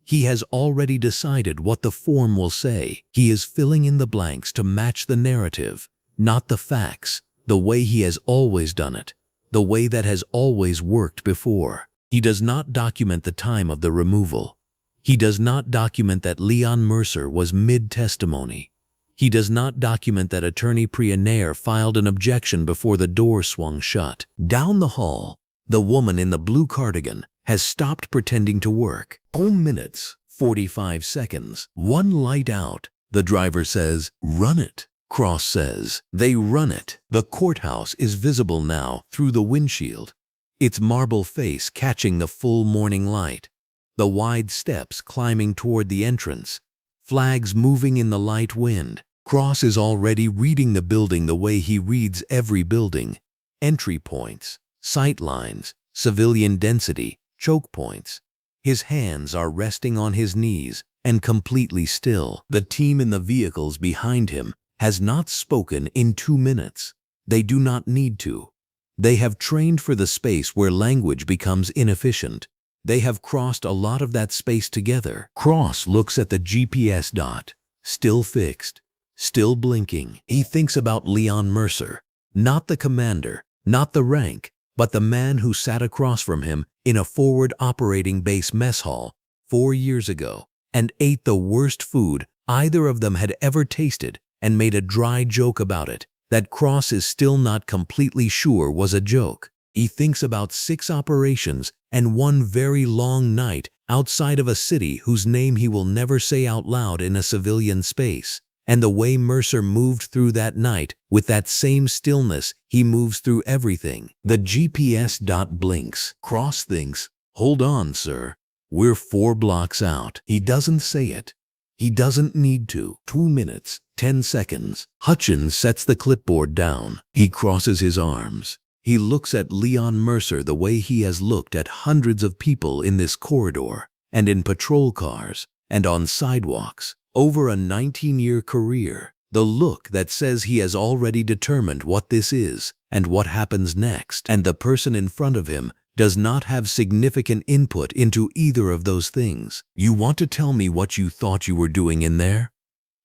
He has already decided what the form will say. He is filling in the blanks to match the narrative, not the facts, the way he has always done it, the way that has always worked before. He does not document the time of the removal. He does not document that Leon Mercer was mid-testimony. He does not document that Attorney Prienaire filed an objection before the door swung shut. Down the hall, the woman in the blue cardigan has stopped pretending to work. 2 minutes, 45 seconds. One light out. The driver says, "Run it." Cross says, "They run it." The courthouse is visible now through the windshield, its marble face catching the full morning light, the wide steps climbing toward the entrance, flags moving in the light wind. Cross is already reading the building the way he reads every building. Entry points, sight lines, civilian density, choke points. His hands are resting on his knees and completely still. The team in the vehicles behind him has not spoken in 2 minutes. They do not need to. They have trained for the space where language becomes inefficient. They have crossed a lot of that space together. Cross looks at the GPS dot, still fixed, still blinking. He thinks about Leon Mercer, not the commander, not the rank, but the man who sat across from him in a forward operating base mess hall 4 years ago and ate the worst food either of them had ever tasted and made a dry joke about it that Cross is still not completely sure was a joke. He thinks about 6 operations and 1 very long night outside of a city whose name he will never say out loud in a civilian space, and the way Mercer moved through that night with that same stillness he moves through everything. The GPS dot blinks. Cross thinks, "Hold on, sir. We're 4 blocks out." He doesn't say it. He doesn't need to. 2 minutes, 10 seconds. Hutchins sets the clipboard down. He crosses his arms. He looks at Leon Mercer the way he has looked at hundreds of people in this corridor and in patrol cars and on sidewalks over a 19-year career. The look that says he has already determined what this is and what happens next, and the person in front of him does not have significant input into either of those things. "You want to tell me what you thought you were doing in there?"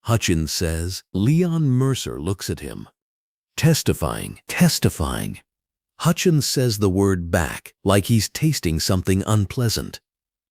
Hutchins says. Leon Mercer looks at him. "Testifying, testifying." Hutchins says the word back like he's tasting something unpleasant.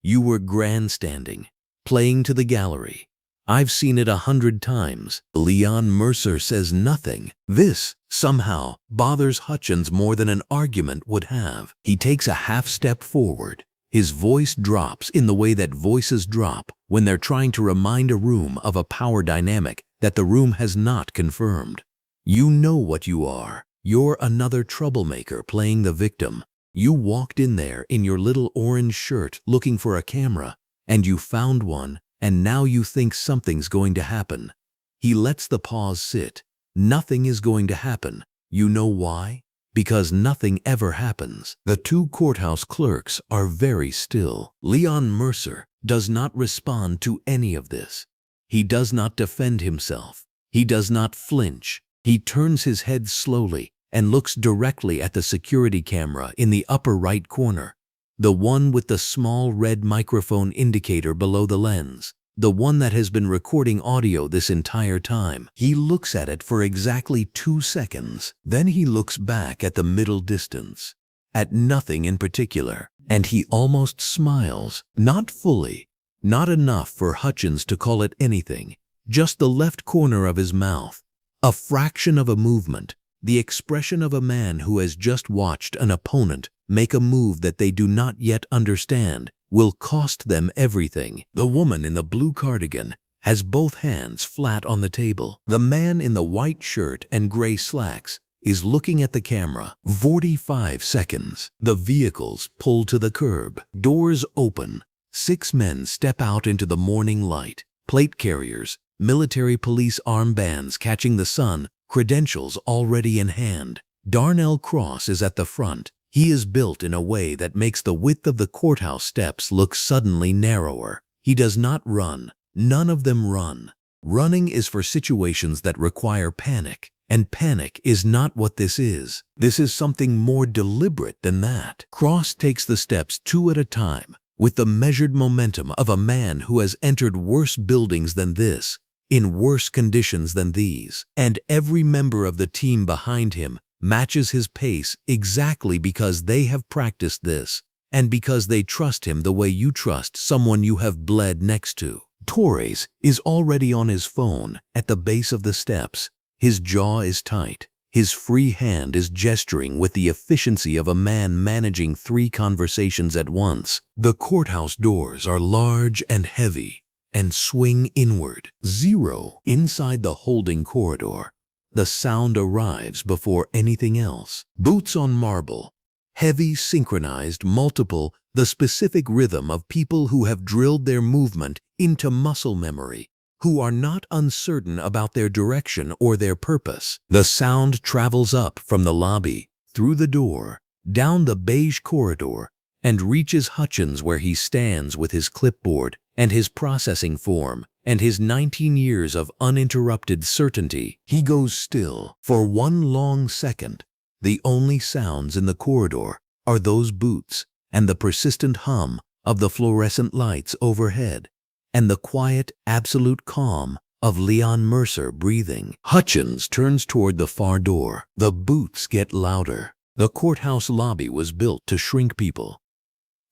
"You were grandstanding, playing to the gallery. I've seen it 100 times. Leon Mercer says nothing. This, somehow, bothers Hutchins more than an argument would have. He takes a half step forward. His voice drops in the way that voices drop when they're trying to remind a room of a power dynamic that the room has not confirmed. "You know what you are. You're another troublemaker playing the victim. You walked in there in your little orange shirt looking for a camera, and you found one. And now you think something's going to happen." He lets the pause sit. Nothing is going to happen. You know why? Because nothing ever happens. The 2 courthouse clerks are very still. Leon Mercer does not respond to any of this. He does not defend himself. He does not flinch. He turns his head slowly and looks directly at the security camera in the upper right corner, the one with the small red microphone indicator below the lens. the one that has been recording audio this entire time. He looks at it for exactly 2 seconds. Then he looks back at the middle distance, at nothing in particular, and he almost smiles. Not fully, not enough for Hutchins to call it anything, just the left corner of his mouth, a fraction of a movement, the expression of a man who has just watched an opponent make a move that they do not yet understand will cost them everything. The woman in the blue cardigan has both hands flat on the table. The man in the white shirt and gray slacks is looking at the camera. 45 seconds. The vehicles pull to the curb. Doors open. 6 men step out into the morning light. Plate carriers, military police armbands catching the sun, credentials already in hand. Darnell Cross is at the front. He is built in a way that makes the width of the courthouse steps look suddenly narrower. He does not run. None of them run. Running is for situations that require panic, and panic is not what this is. This is something more deliberate than that. Cross takes the steps 2 at a time, with the measured momentum of a man who has entered worse buildings than this, in worse conditions than these. And every member of the team behind him matches his pace exactly because they have practiced this, and because they trust him the way you trust someone you have bled next to. Torres is already on his phone at the base of the steps. His jaw is tight. His free hand is gesturing with the efficiency of a man managing 3 conversations at once. The courthouse doors are large and heavy and swing inward. 0 inside the holding corridor. The sound arrives before anything else. Boots on marble, heavy, synchronized, multiple, the specific rhythm of people who have drilled their movement into muscle memory, who are not uncertain about their direction or their purpose. The sound travels up from the lobby, through the door, down the beige corridor, and reaches Hutchins where he stands with his clipboard and his processing form and his 19 years of uninterrupted certainty. He goes still. For 1 long second, the only sounds in the corridor are those boots and the persistent hum of the fluorescent lights overhead and the quiet, absolute calm of Leon Mercer breathing. Hutchins turns toward the far door. The boots get louder. The courthouse lobby was built to shrink people.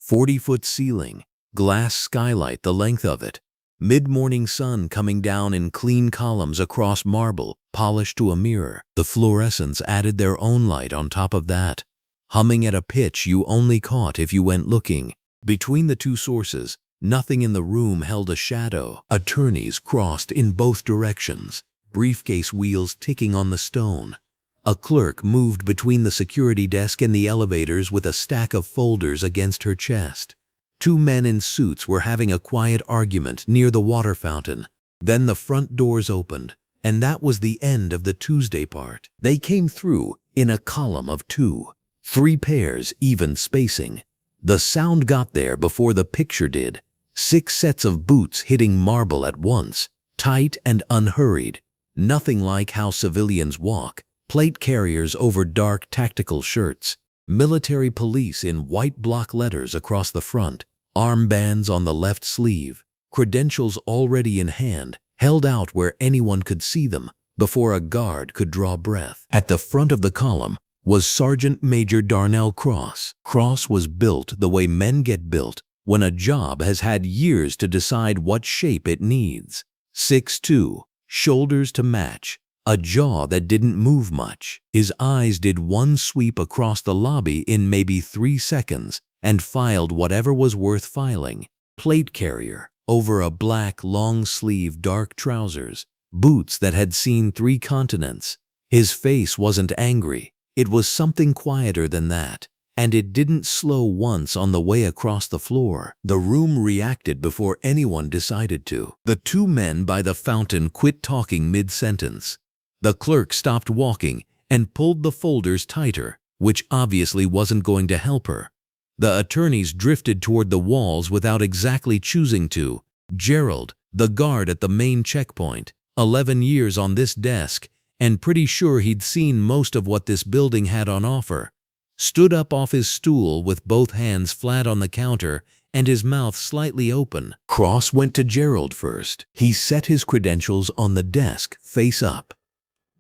40-foot ceiling, glass skylight the length of it, mid-morning sun coming down in clean columns across marble, polished to a mirror. The fluorescents added their own light on top of that, humming at a pitch you only caught if you went looking. Between the 2 sources, nothing in the room held a shadow. Attorneys crossed in both directions, briefcase wheels ticking on the stone. A clerk moved between the security desk and the elevators with a stack of folders against her chest. 2 men in suits were having a quiet argument near the water fountain. Then the front doors opened, and that was the end of the Tuesday part. They came through in a column of 2, 3 pairs, even spacing. The sound got there before the picture did. 6 sets of boots hitting marble at once, tight and unhurried, nothing like how civilians walk. Plate carriers over dark tactical shirts, military police in white block letters across the front, armbands on the left sleeve, credentials already in hand, held out where anyone could see them before a guard could draw breath. At the front of the column was Sergeant Major Darnell Cross. Cross was built the way men get built when a job has had years to decide what shape it needs. 6'2", shoulders to match, a jaw that didn't move much. His eyes did one sweep across the lobby in maybe 3 seconds and filed whatever was worth filing. Plate carrier over a black long-sleeve dark trousers, boots that had seen 3 continents. His face wasn't angry. It was something quieter than that, and it didn't slow once on the way across the floor. The room reacted before anyone decided to. The 2 men by the fountain quit talking mid-sentence. The clerk stopped walking and pulled the folders tighter, which obviously wasn't going to help her. The attorneys drifted toward the walls without exactly choosing to. Gerald, the guard at the main checkpoint, 11 years on this desk, and pretty sure he'd seen most of what this building had on offer, stood up off his stool with both hands flat on the counter and his mouth slightly open. Cross went to Gerald first. He set his credentials on the desk, face up.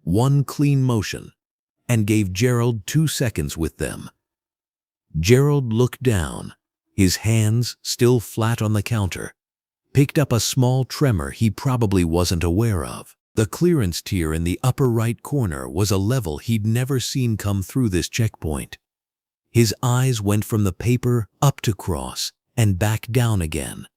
One clean motion, and gave Gerald 2 seconds with them. Gerald looked down, his hands still flat on the counter, picked up a small tremor he probably wasn't aware of. The clearance tier in the upper right corner was a level he'd never seen come through this checkpoint. His eyes went from the paper up to Cross and back down again.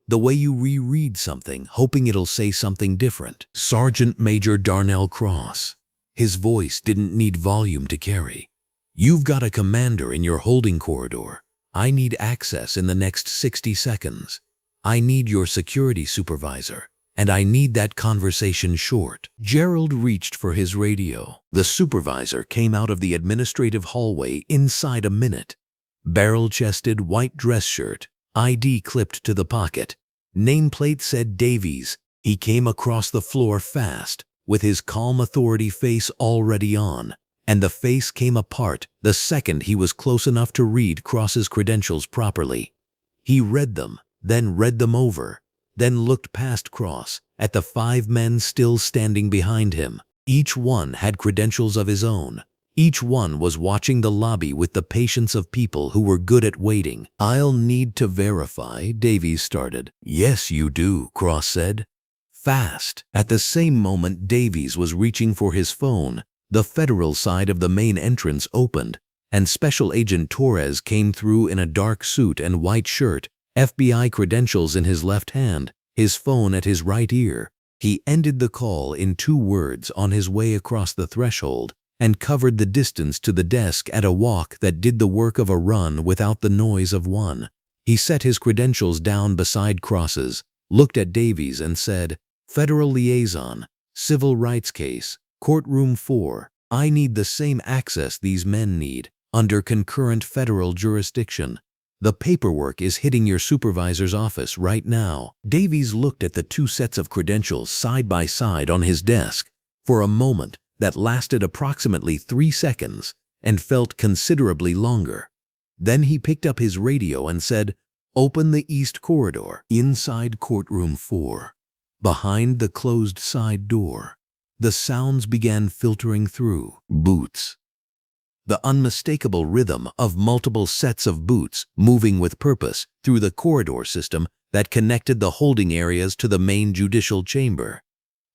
The way you reread something, hoping it'll say something different. Sergeant Major Darnell Cross. His voice didn't need volume to carry. You've got a commander in your holding corridor. I need access in the next 60 seconds. I need your security supervisor, and I need that conversation short. Gerald reached for his radio. The supervisor came out of the administrative hallway inside a minute. Barrel-chested white dress shirt, ID clipped to the pocket. Nameplate said Davies. He came across the floor fast, with his calm authority face already on, and the face came apart the second he was close enough to read Cross's credentials properly. He read them, then read them over, then looked past Cross at the 5 men still standing behind him. Each one had credentials of his own. Each one was watching the lobby with the patience of people who were good at waiting. "I'll need to verify," Davies started. "Yes, you do," Cross said. Fast. At the same moment Davies was reaching for his phone, the federal side of the main entrance opened, and Special Agent Torres came through in a dark suit and white shirt, FBI credentials in his left hand, his phone at his right ear. He ended the call in 2 words on his way across the threshold, and covered the distance to the desk at a walk that did the work of a run without the noise of one. He set his credentials down beside Cross's, looked at Davies and said, "Federal Liaison, Civil Rights Case, Courtroom 4. I need the same access these men need, under concurrent federal jurisdiction. The paperwork is hitting your supervisor's office right now." Davies looked at the 2 sets of credentials side by side on his desk for a moment that lasted approximately 3 seconds and felt considerably longer. Then he picked up his radio and said, "Open the east corridor, inside courtroom 4. Behind the closed side door." The sounds began filtering through. Boots. The unmistakable rhythm of multiple sets of boots moving with purpose through the corridor system that connected the holding areas to the main judicial chamber.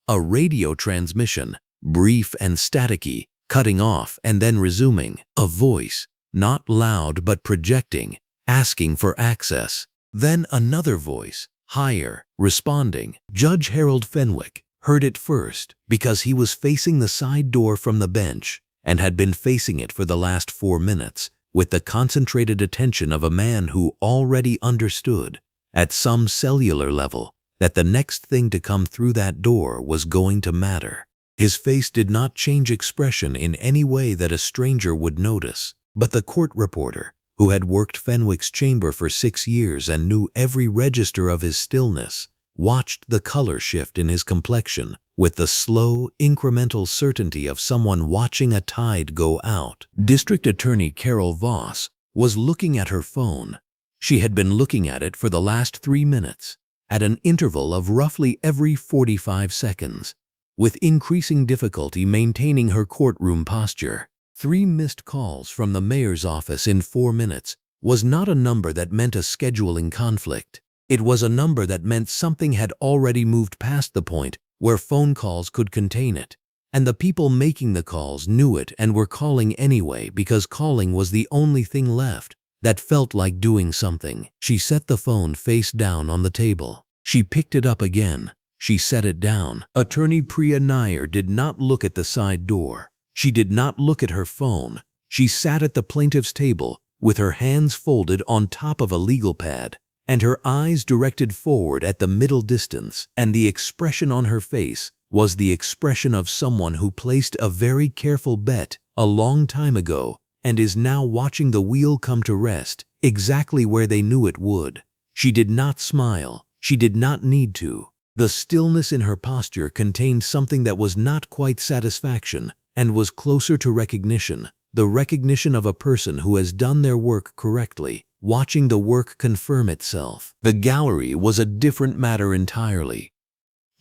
A radio transmission, brief and staticky, cutting off and then resuming. A voice, not loud but projecting, asking for access. Then another voice, higher, responding. Judge Harold Fenwick heard it first because he was facing the side door from the bench and had been facing it for the last 4 minutes with the concentrated attention of a man who already understood, at some cellular level, that the next thing to come through that door was going to matter. His face did not change expression in any way that a stranger would notice, but the court reporter, who had worked Fenwick's chamber for 6 years and knew every register of his stillness, watched the color shift in his complexion with the slow, incremental certainty of someone watching a tide go out. District Attorney Carol Voss was looking at her phone. She had been looking at it for the last 3 minutes, at an interval of roughly every 45 seconds, with increasing difficulty maintaining her courtroom posture. 3 missed calls from the mayor's office in 4 minutes was not a number that meant a scheduling conflict. It was a number that meant something had already moved past the point where phone calls could contain it, and the people making the calls knew it and were calling anyway because calling was the only thing left that felt like doing something. She set the phone face down on the table. She picked it up again. She set it down. Attorney Priya Nair did not look at the side door. She did not look at her phone. She sat at the plaintiff's table with her hands folded on top of a legal pad and her eyes directed forward at the middle distance, and the expression on her face was the expression of someone who placed a very careful bet a long time ago and is now watching the wheel come to rest exactly where they knew it would. She did not smile. She did not need to. The stillness in her posture contained something that was not quite satisfaction and was closer to recognition, the recognition of a person who has done their work correctly, watching the work confirm itself. The gallery was a different matter entirely.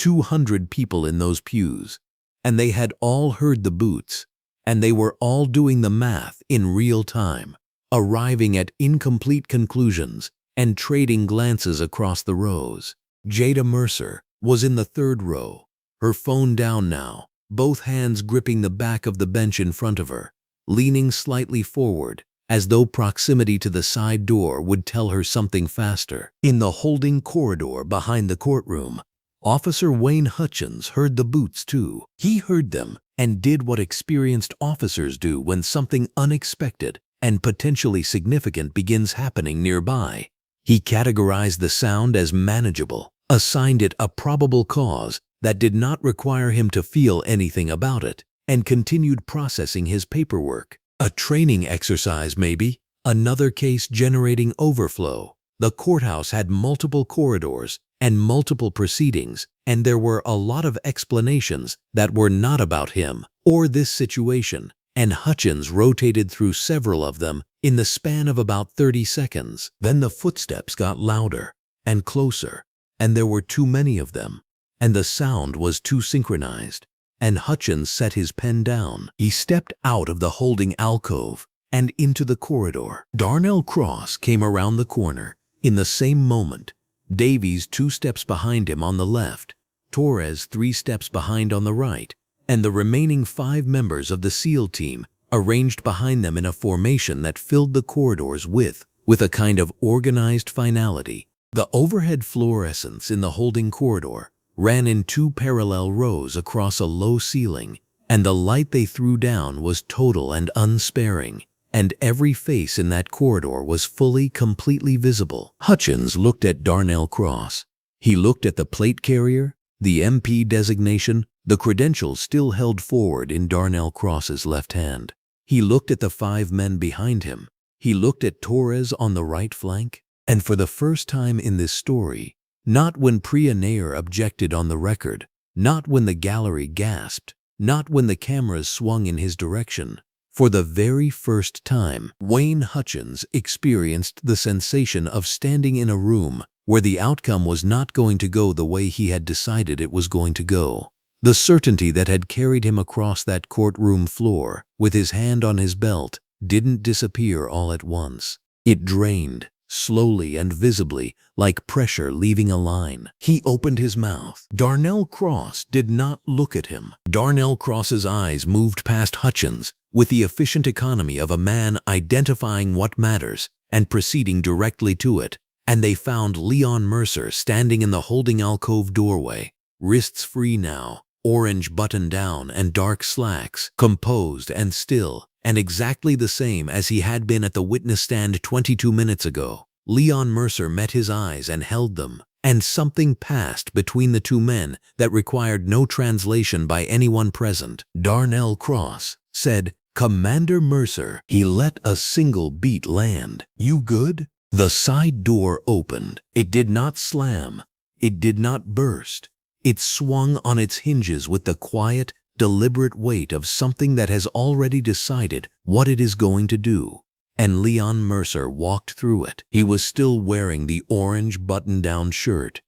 200 people in those pews, and they had all heard the boots, and they were all doing the math in real time, arriving at incomplete conclusions and trading glances across the rows. Jada Mercer was in the third row, her phone down now, both hands gripping the back of the bench in front of her, leaning slightly forward, as though proximity to the side door would tell her something faster. In the holding corridor behind the courtroom, Officer Wayne Hutchins heard the boots too. He heard them and did what experienced officers do when something unexpected and potentially significant begins happening nearby. He categorized the sound as manageable, assigned it a probable cause that did not require him to feel anything about it, and continued processing his paperwork. A training exercise maybe, another case generating overflow. The courthouse had multiple corridors and multiple proceedings, and there were a lot of explanations that were not about him or this situation, and Hutchins rotated through several of them in the span of about 30 seconds. Then the footsteps got louder and closer, and there were too many of them, and the sound was too synchronized, and Hutchins set his pen down. He stepped out of the holding alcove and into the corridor. Darnell Cross came around the corner in the same moment. Davies 2 steps behind him on the left, Torres 3 steps behind on the right, and the remaining 5 members of the SEAL team arranged behind them in a formation that filled the corridors with a kind of organized finality. The overhead fluorescents in the holding corridor ran in 2 parallel rows across a low ceiling, and the light they threw down was total and unsparing, and every face in that corridor was fully, completely visible. Hutchins looked at Darnell Cross. He looked at the plate carrier, the MP designation, the credentials still held forward in Darnell Cross's left hand. He looked at the 5 men behind him. He looked at Torres on the right flank. And for the first time in this story, not when Priya Nair objected on the record, not when the gallery gasped, not when the cameras swung in his direction, for the very first time, Wayne Hutchins experienced the sensation of standing in a room where the outcome was not going to go the way he had decided it was going to go. The certainty that had carried him across that courtroom floor with his hand on his belt didn't disappear all at once. It drained, slowly and visibly, like pressure leaving a line. He opened his mouth. Darnell Cross did not look at him. Darnell Cross's eyes moved past Hutchins with the efficient economy of a man identifying what matters and proceeding directly to it, and they found Leon Mercer standing in the holding alcove doorway, wrists free now, orange button down and dark slacks, composed and still, and exactly the same as he had been at the witness stand 22 minutes ago. Leon Mercer met his eyes and held them, and something passed between the 2 men that required no translation by anyone present. Darnell Cross said, "Commander Mercer." He let a single beat land. "You good?" The side door opened. It did not slam. It did not burst. It swung on its hinges with the quiet, deliberate weight of something that has already decided what it is going to do. And Leon Mercer walked through it. He was still wearing the orange button-down shirt,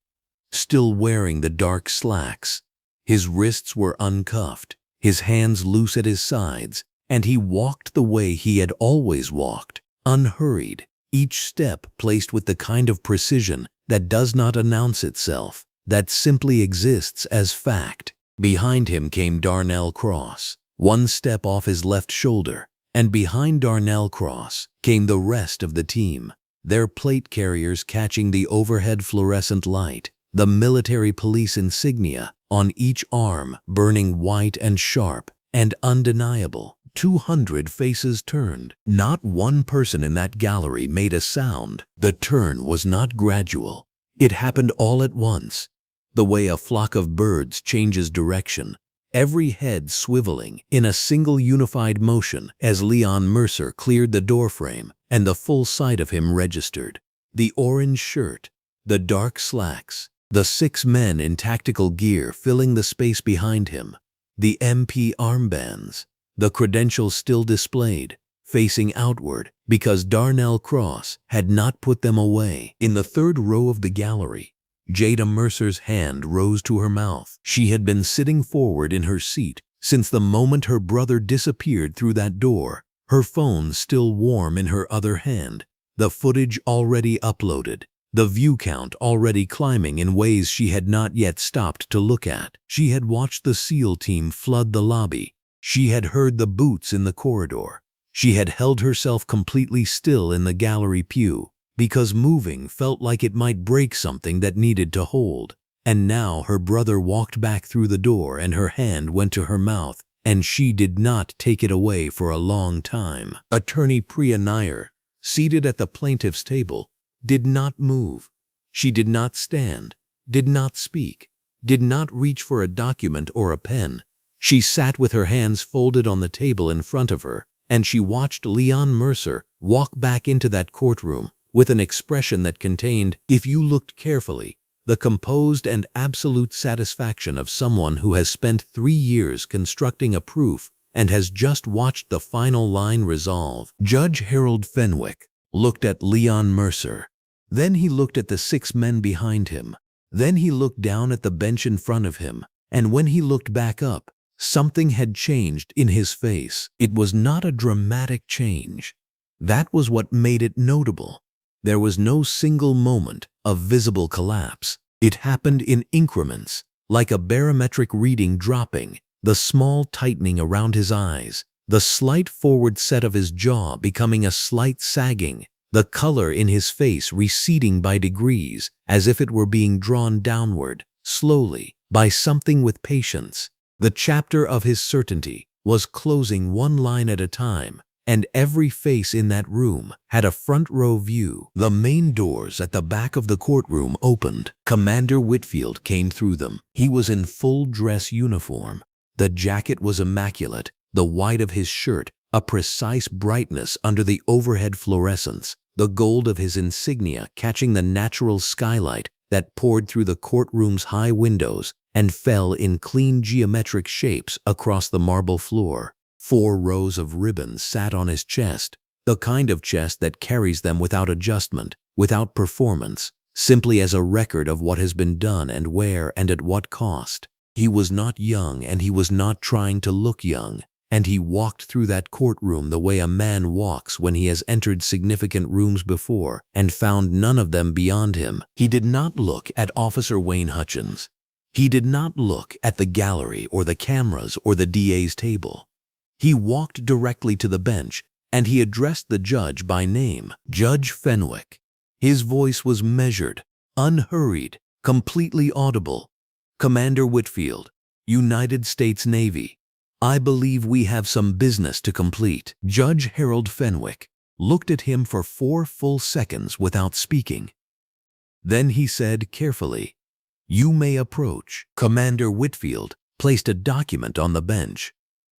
still wearing the dark slacks. His wrists were uncuffed, his hands loose at his sides, and he walked the way he had always walked, unhurried, each step placed with the kind of precision that does not announce itself, that simply exists as fact. Behind him came Darnell Cross, 1 step off his left shoulder, and behind Darnell Cross came the rest of the team, their plate carriers catching the overhead fluorescent light, the military police insignia on each arm burning white and sharp and undeniable. 200 faces turned. Not one person in that gallery made a sound. The turn was not gradual. It happened all at once, the way a flock of birds changes direction, every head swiveling in a single unified motion as Leon Mercer cleared the doorframe and the full sight of him registered. The orange shirt, the dark slacks, the 6 men in tactical gear filling the space behind him, the MP armbands, the credentials still displayed, facing outward, because Darnell Cross had not put them away. In the third row of the gallery, Jada Mercer's hand rose to her mouth. She had been sitting forward in her seat since the moment her brother disappeared through that door, her phone still warm in her other hand, the footage already uploaded, the view count already climbing in ways she had not yet stopped to look at. She had watched the SEAL team flood the lobby. She had heard the boots in the corridor. She had held herself completely still in the gallery pew, because moving felt like it might break something that needed to hold. And now her brother walked back through the door and her hand went to her mouth, and she did not take it away for a long time. Attorney Priya Nair, seated at the plaintiff's table, did not move. She did not stand, did not speak, did not reach for a document or a pen. She sat with her hands folded on the table in front of her, and she watched Leon Mercer walk back into that courtroom with an expression that contained, if you looked carefully, the composed and absolute satisfaction of someone who has spent 3 years constructing a proof and has just watched the final line resolve. Judge Harold Fenwick looked at Leon Mercer. Then he looked at the 6 men behind him. Then he looked down at the bench in front of him, and when he looked back up, something had changed in his face. It was not a dramatic change. That was what made it notable. There was no single moment of visible collapse. It happened in increments, like a barometric reading dropping, the small tightening around his eyes, the slight forward set of his jaw becoming a slight sagging, the color in his face receding by degrees, as if it were being drawn downward, slowly, by something with patience. The chapter of his certainty was closing one line at a time, and every face in that room had a front-row view. The main doors at the back of the courtroom opened. Commander Whitfield came through them. He was in full dress uniform. The jacket was immaculate, the white of his shirt a precise brightness under the overhead fluorescence, the gold of his insignia catching the natural skylight that poured through the courtroom's high windows and fell in clean geometric shapes across the marble floor. 4 rows of ribbons sat on his chest, the kind of chest that carries them without adjustment, without performance, simply as a record of what has been done and where and at what cost. He was not young and he was not trying to look young, and he walked through that courtroom the way a man walks when he has entered significant rooms before and found none of them beyond him. He did not look at Officer Wayne Hutchins. He did not look at the gallery or the cameras or the DA's table. He walked directly to the bench, and he addressed the judge by name, Judge Fenwick. His voice was measured, unhurried, completely audible. Commander Whitfield, United States Navy, I believe we have some business to complete. Judge Harold Fenwick looked at him for 4 full seconds without speaking. Then he said carefully, "You may approach." Commander Whitfield placed a document on the bench.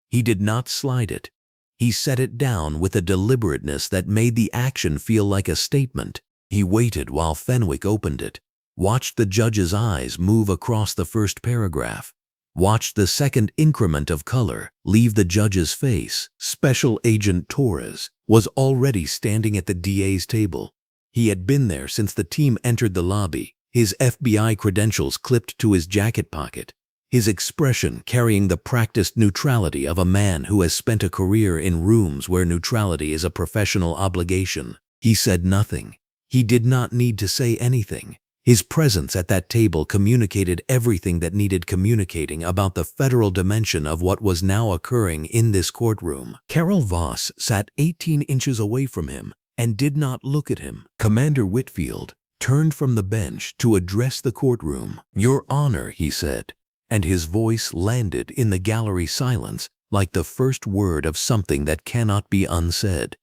He did not slide it. He set it down with a deliberateness that made the action feel like a statement. He waited while Fenwick opened it, watched the judge's eyes move across the first paragraph, watched the second increment of color leave the judge's face. Special Agent Torres was already standing at the DA's table. He had been there since the team entered the lobby, his FBI credentials clipped to his jacket pocket, his expression carrying the practiced neutrality of a man who has spent a career in rooms where neutrality is a professional obligation. He said nothing. He did not need to say anything. His presence at that table communicated everything that needed communicating about the federal dimension of what was now occurring in this courtroom. Carol Voss sat 18 inches away from him and did not look at him. Commander Whitfield turned from the bench to address the courtroom. "Your Honor," he said, and his voice landed in the gallery silence like the first word of something that cannot be unsaid.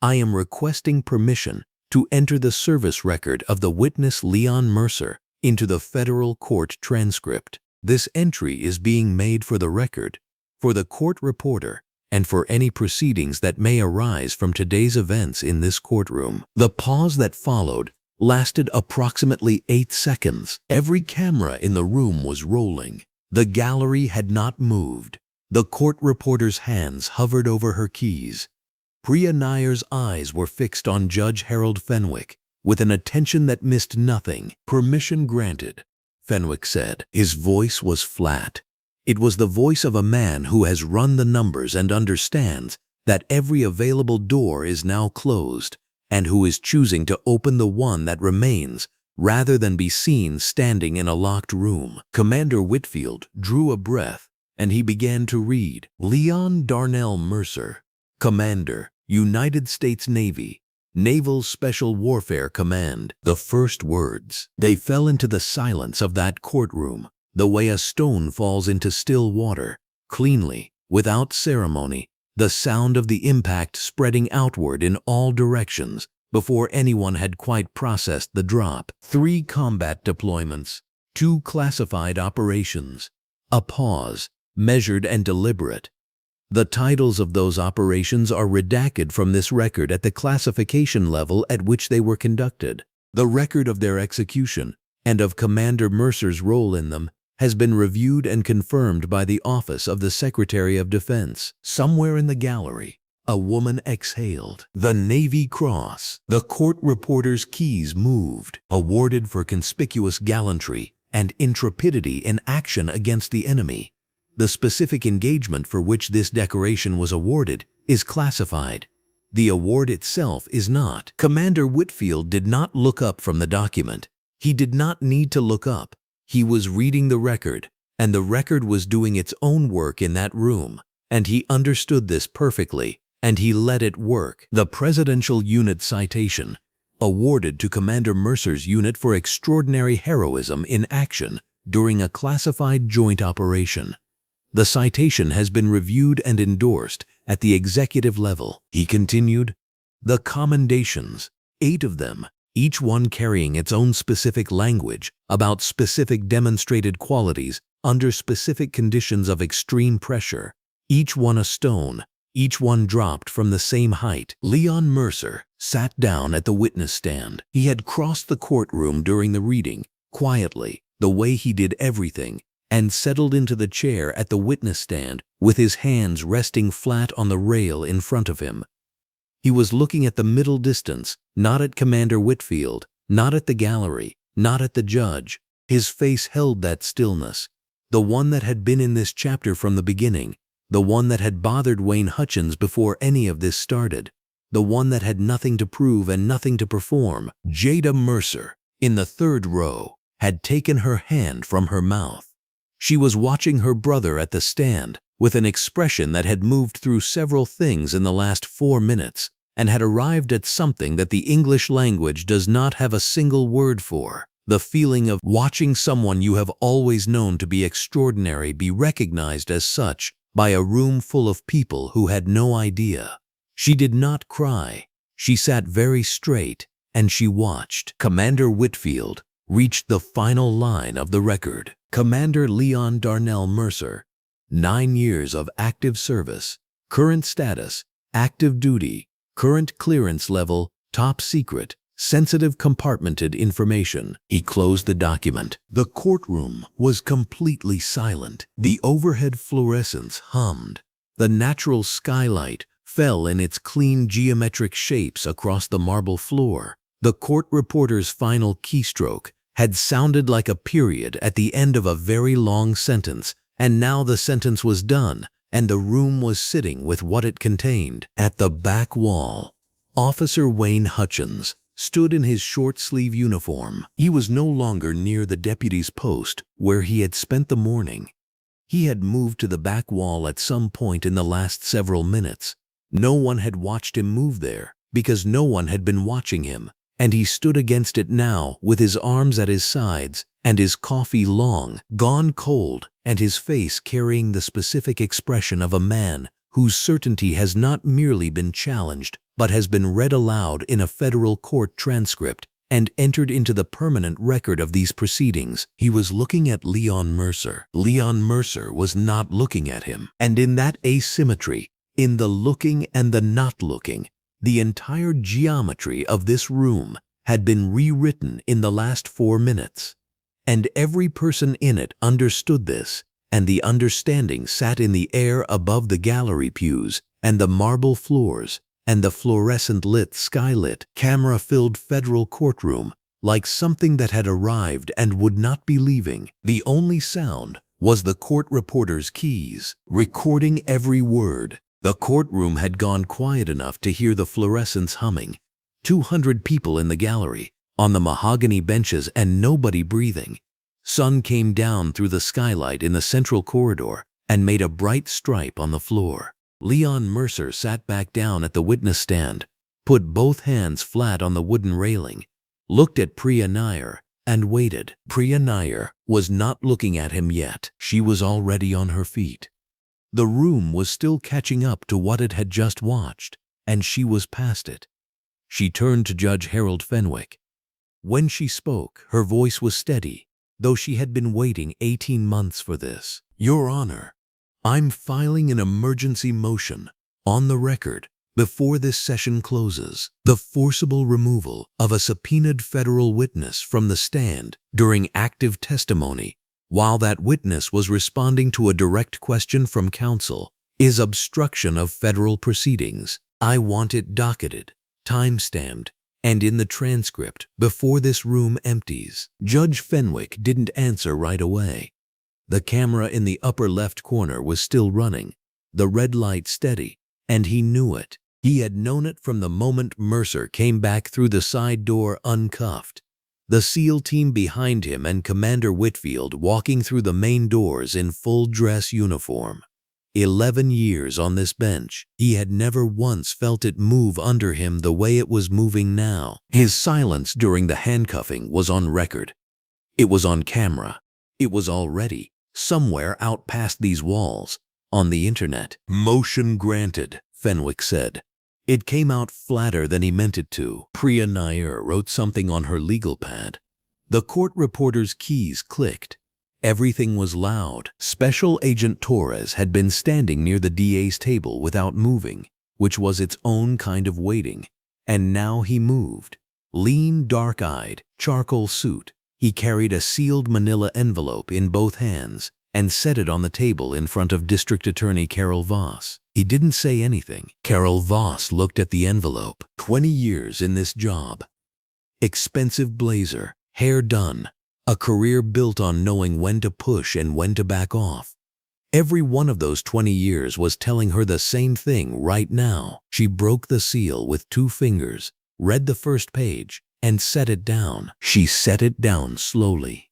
"I am requesting permission to enter the service record of the witness Leon Mercer into the federal court transcript. This entry is being made for the record, for the court reporter, and for any proceedings that may arise from today's events in this courtroom." The pause that followed lasted approximately 8 seconds. Every camera in the room was rolling. The gallery had not moved. The court reporter's hands hovered over her keys. Priya Nayar's eyes were fixed on Judge Harold Fenwick with an attention that missed nothing. "Permission granted," Fenwick said. His voice was flat. It was the voice of a man who has run the numbers and understands that every available door is now closed, and who is choosing to open the one that remains rather than be seen standing in a locked room. Commander Whitfield drew a breath, and he began to read. "Leon Darnell Mercer, Commander, United States Navy, Naval Special Warfare Command." The first words. They fell into the silence of that courtroom, the way a stone falls into still water, cleanly, without ceremony, the sound of the impact spreading outward in all directions before anyone had quite processed the drop. 3 combat deployments, 2 classified operations, a pause, measured and deliberate. The titles of those operations are redacted from this record at the classification level at which they were conducted. The record of their execution and of Commander Mercer's role in them has been reviewed and confirmed by the Office of the Secretary of Defense. Somewhere in the gallery, a woman exhaled. The Navy Cross. The court reporter's keys moved, awarded for conspicuous gallantry and intrepidity in action against the enemy. The specific engagement for which this decoration was awarded is classified. The award itself is not. Commander Whitfield did not look up from the document. He did not need to look up. He was reading the record, and the record was doing its own work in that room, and he understood this perfectly, and he let it work. The Presidential Unit Citation, awarded to Commander Mercer's unit for extraordinary heroism in action during a classified joint operation. The citation has been reviewed and endorsed at the executive level. He continued, "The commendations, 8 of them, each one carrying its own specific language about specific demonstrated qualities under specific conditions of extreme pressure, each one a stone, each one dropped from the same height." Leon Mercer sat down at the witness stand. He had crossed the courtroom during the reading, quietly, the way he did everything, and settled into the chair at the witness stand with his hands resting flat on the rail in front of him. He was looking at the middle distance, not at Commander Whitfield, not at the gallery, not at the judge. His face held that stillness, the one that had been in this chapter from the beginning, the one that had bothered Wayne Hutchins before any of this started, the one that had nothing to prove and nothing to perform. Jada Mercer, in the 3rd row, had taken her hand from her mouth. She was watching her brother at the stand with an expression that had moved through several things in the last 4 minutes and had arrived at something that the English language does not have a single word for. The feeling of watching someone you have always known to be extraordinary be recognized as such by a room full of people who had no idea. She did not cry. She sat very straight and she watched. Commander Whitfield reached the final line of the record. Commander Leon Darnell Mercer, 9 years of active service, current status, active duty, current clearance level, top secret, sensitive compartmented information. He closed the document. The courtroom was completely silent. The overhead fluorescence hummed. The natural skylight fell in its clean geometric shapes across the marble floor. The court reporter's final keystroke had sounded like a period at the end of a very long sentence, and now the sentence was done, and the room was sitting with what it contained. At the back wall, Officer Wayne Hutchins stood in his short-sleeve uniform. He was no longer near the deputy's post where he had spent the morning. He had moved to the back wall at some point in the last several minutes. No one had watched him move there, because no one had been watching him. And he stood against it now with his arms at his sides and his coffee long, gone cold, and his face carrying the specific expression of a man whose certainty has not merely been challenged but has been read aloud in a federal court transcript and entered into the permanent record of these proceedings. He was looking at Leon Mercer. Leon Mercer was not looking at him. And in that asymmetry, in the looking and the not looking, the entire geometry of this room had been rewritten in the last 4 minutes. And every person in it understood this, and the understanding sat in the air above the gallery pews and the marble floors and the fluorescent-lit, skylit, camera-filled federal courtroom like something that had arrived and would not be leaving. The only sound was the court reporter's keys, recording every word. The courtroom had gone quiet enough to hear the fluorescents humming. 200 people in the gallery, on the mahogany benches, and nobody breathing. Sun came down through the skylight in the central corridor and made a bright stripe on the floor. Leon Mercer sat back down at the witness stand, put both hands flat on the wooden railing, looked at Priya Nair, and waited. Priya Nair was not looking at him yet. She was already on her feet. The room was still catching up to what it had just watched, and she was past it. She turned to Judge Harold Fenwick. When she spoke, her voice was steady, though she had been waiting 18 months for this. Your Honor, I'm filing an emergency motion, on the record, before this session closes. The forcible removal of a subpoenaed federal witness from the stand during active testimony, while that witness was responding to a direct question from counsel, is obstruction of federal proceedings. I want it docketed, time-stamped, and in the transcript before this room empties. Judge Fenwick didn't answer right away. The camera in the upper left corner was still running, the red light steady, and he knew it. He had known it from the moment Mercer came back through the side door uncuffed. The SEAL team behind him and Commander Whitfield walking through the main doors in full dress uniform. 11 years on this bench, he had never once felt it move under him the way it was moving now. His silence during the handcuffing was on record. It was on camera. It was already, somewhere out past these walls, on the internet. Motion granted, Fenwick said. It came out flatter than he meant it to. Priya Nair wrote something on her legal pad. The court reporter's keys clicked. Everything was loud. Special Agent Torres had been standing near the DA's table without moving, which was its own kind of waiting. And now he moved. Lean, dark-eyed, charcoal suit, he carried a sealed manila envelope in both hands and set it on the table in front of District Attorney Carol Voss. He didn't say anything. Carol Voss looked at the envelope. 20 years in this job. Expensive blazer, hair done. A career built on knowing when to push and when to back off. Every one of those 20 years was telling her the same thing right now. She broke the seal with 2 fingers, read the first page, and set it down. She set it down slowly.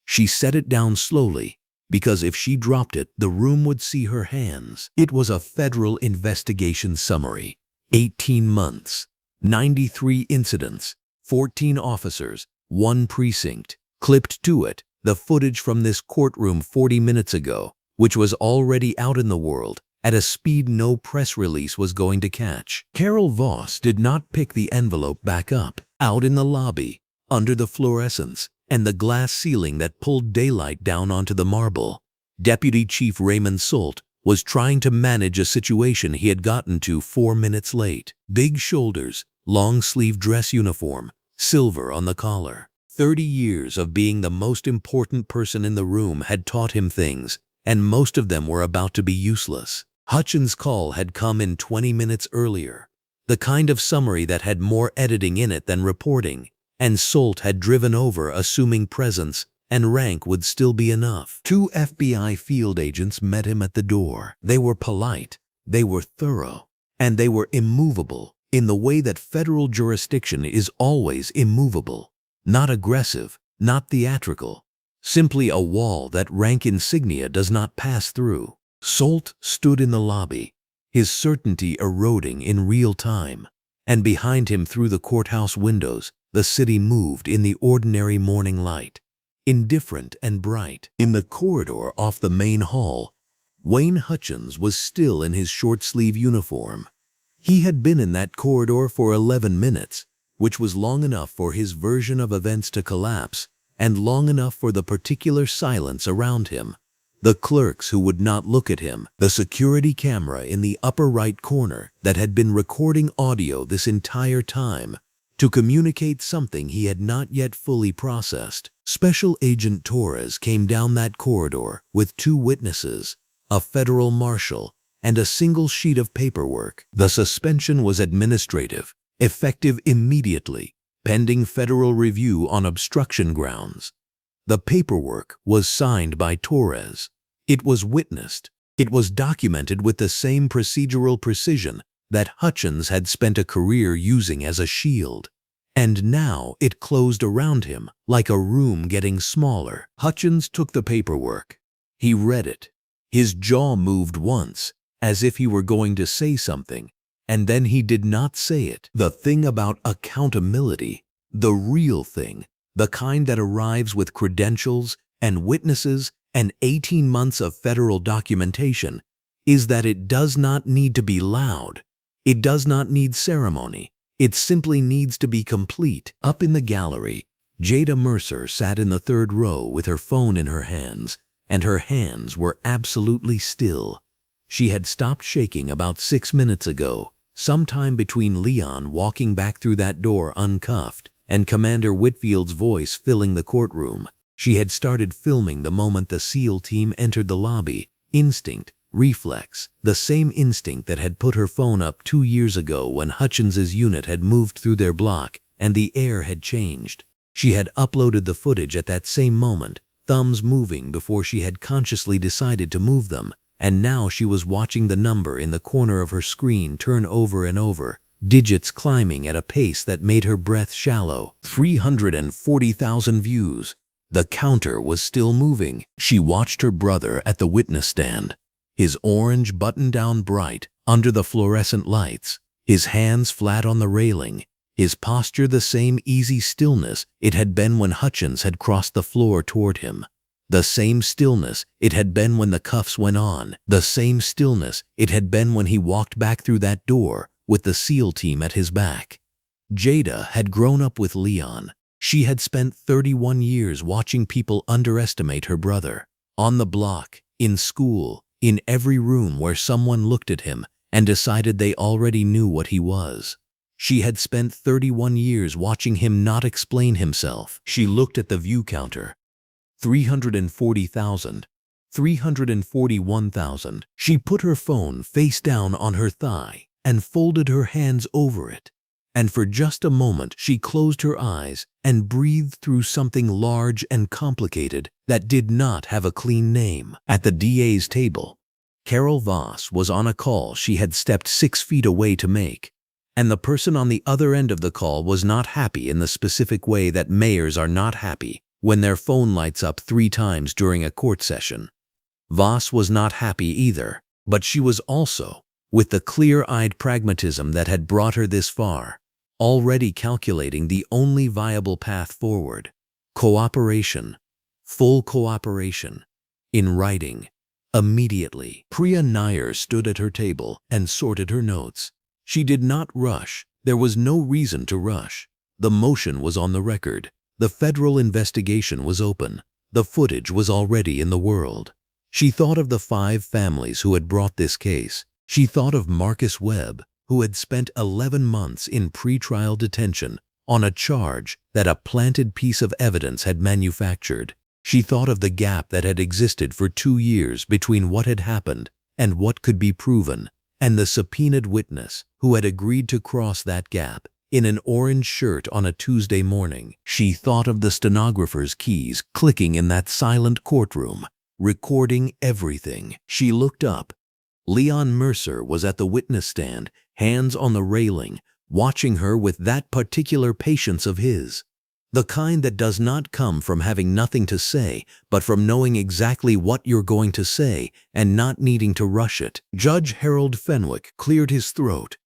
She set it down slowly because if she dropped it, the room would see her hands. It was a federal investigation summary. 18 months, 93 incidents, 14 officers, 1 precinct. Clipped to it, the footage from this courtroom 40 minutes ago, which was already out in the world, at a speed no press release was going to catch. Carol Voss did not pick the envelope back up. Out in the lobby, under the fluorescents and the glass ceiling that pulled daylight down onto the marble, Deputy Chief Raymond Solt was trying to manage a situation he had gotten to 4 minutes late. Big shoulders, long-sleeve dress uniform, silver on the collar. 30 years of being the most important person in the room had taught him things, and most of them were about to be useless. Hutchins' call had come in 20 minutes earlier, the kind of summary that had more editing in it than reporting, and Solt had driven over assuming presence and rank would still be enough. 2 FBI field agents met him at the door. They were polite, they were thorough, and they were immovable in the way that federal jurisdiction is always immovable. Not aggressive, not theatrical, simply a wall that rank insignia does not pass through. Solt stood in the lobby, his certainty eroding in real time, and behind him through the courthouse windows, the city moved in the ordinary morning light, indifferent and bright. In the corridor off the main hall, Wayne Hutchins was still in his short-sleeve uniform. He had been in that corridor for 11 minutes, which was long enough for his version of events to collapse, and long enough for the particular silence around him. The clerks who would not look at him, the security camera in the upper right corner that had been recording audio this entire time, to communicate something he had not yet fully processed. Special Agent Torres came down that corridor with 2 witnesses, a federal marshal and a single sheet of paperwork. The suspension was administrative, effective immediately, pending federal review on obstruction grounds. The paperwork was signed by Torres. It was witnessed. It was documented with the same procedural precision that Hutchins had spent a career using as a shield. And now it closed around him like a room getting smaller. Hutchins took the paperwork. He read it. His jaw moved once, as if he were going to say something, and then he did not say it. The thing about accountability, the real thing, the kind that arrives with credentials and witnesses and 18 months of federal documentation, is that it does not need to be loud. It does not need ceremony. It simply needs to be complete. Up in the gallery, Jada Mercer sat in the third row with her phone in her hands, and her hands were absolutely still. She had stopped shaking about 6 minutes ago, sometime between Leon walking back through that door uncuffed and Commander Whitfield's voice filling the courtroom. She had started filming the moment the SEAL team entered the lobby. Instinct, reflex, the same instinct that had put her phone up 2 years ago when Hutchins's unit had moved through their block and the air had changed. She had uploaded the footage at that same moment, thumbs moving before she had consciously decided to move them, and now she was watching the number in the corner of her screen turn over and over, digits climbing at a pace that made her breath shallow. 340,000 views. The counter was still moving. She watched her brother at the witness stand, his orange button-down bright under the fluorescent lights, his hands flat on the railing, his posture the same easy stillness it had been when Hutchins had crossed the floor toward him, the same stillness it had been when the cuffs went on, the same stillness it had been when he walked back through that door with the SEAL team at his back. Jada had grown up with Leon. She had spent 31 years watching people underestimate her brother. On the block, in school, in every room where someone looked at him and decided they already knew what he was. She had spent 31 years watching him not explain himself. She looked at the view counter. 340,000. 341,000. She put her phone face down on her thigh and folded her hands over it. And for just a moment she closed her eyes and breathed through something large and complicated that did not have a clean name. At the DA's table, Carol Voss was on a call she had stepped 6 feet away to make, and the person on the other end of the call was not happy in the specific way that mayors are not happy when their phone lights up 3 times during a court session. Voss was not happy either, but she was also, with the clear-eyed pragmatism that had brought her this far, already calculating the only viable path forward: cooperation, full cooperation, in writing, immediately. Priya Nair stood at her table and sorted her notes. She did not rush. There was no reason to rush. The motion was on the record. The federal investigation was open. The footage was already in the world. She thought of the 5 families who had brought this case. She thought of Marcus Webb, who had spent 11 months in pretrial detention on a charge that a planted piece of evidence had manufactured. She thought of the gap that had existed for 2 years between what had happened and what could be proven, and the subpoenaed witness who had agreed to cross that gap in an orange shirt on a Tuesday morning. She thought of the stenographer's keys clicking in that silent courtroom, recording everything. She looked up. Leon Mercer was at the witness stand, hands on the railing, watching her with that particular patience of his. The kind that does not come from having nothing to say, but from knowing exactly what you're going to say and not needing to rush it. Judge Harold Fenwick cleared his throat.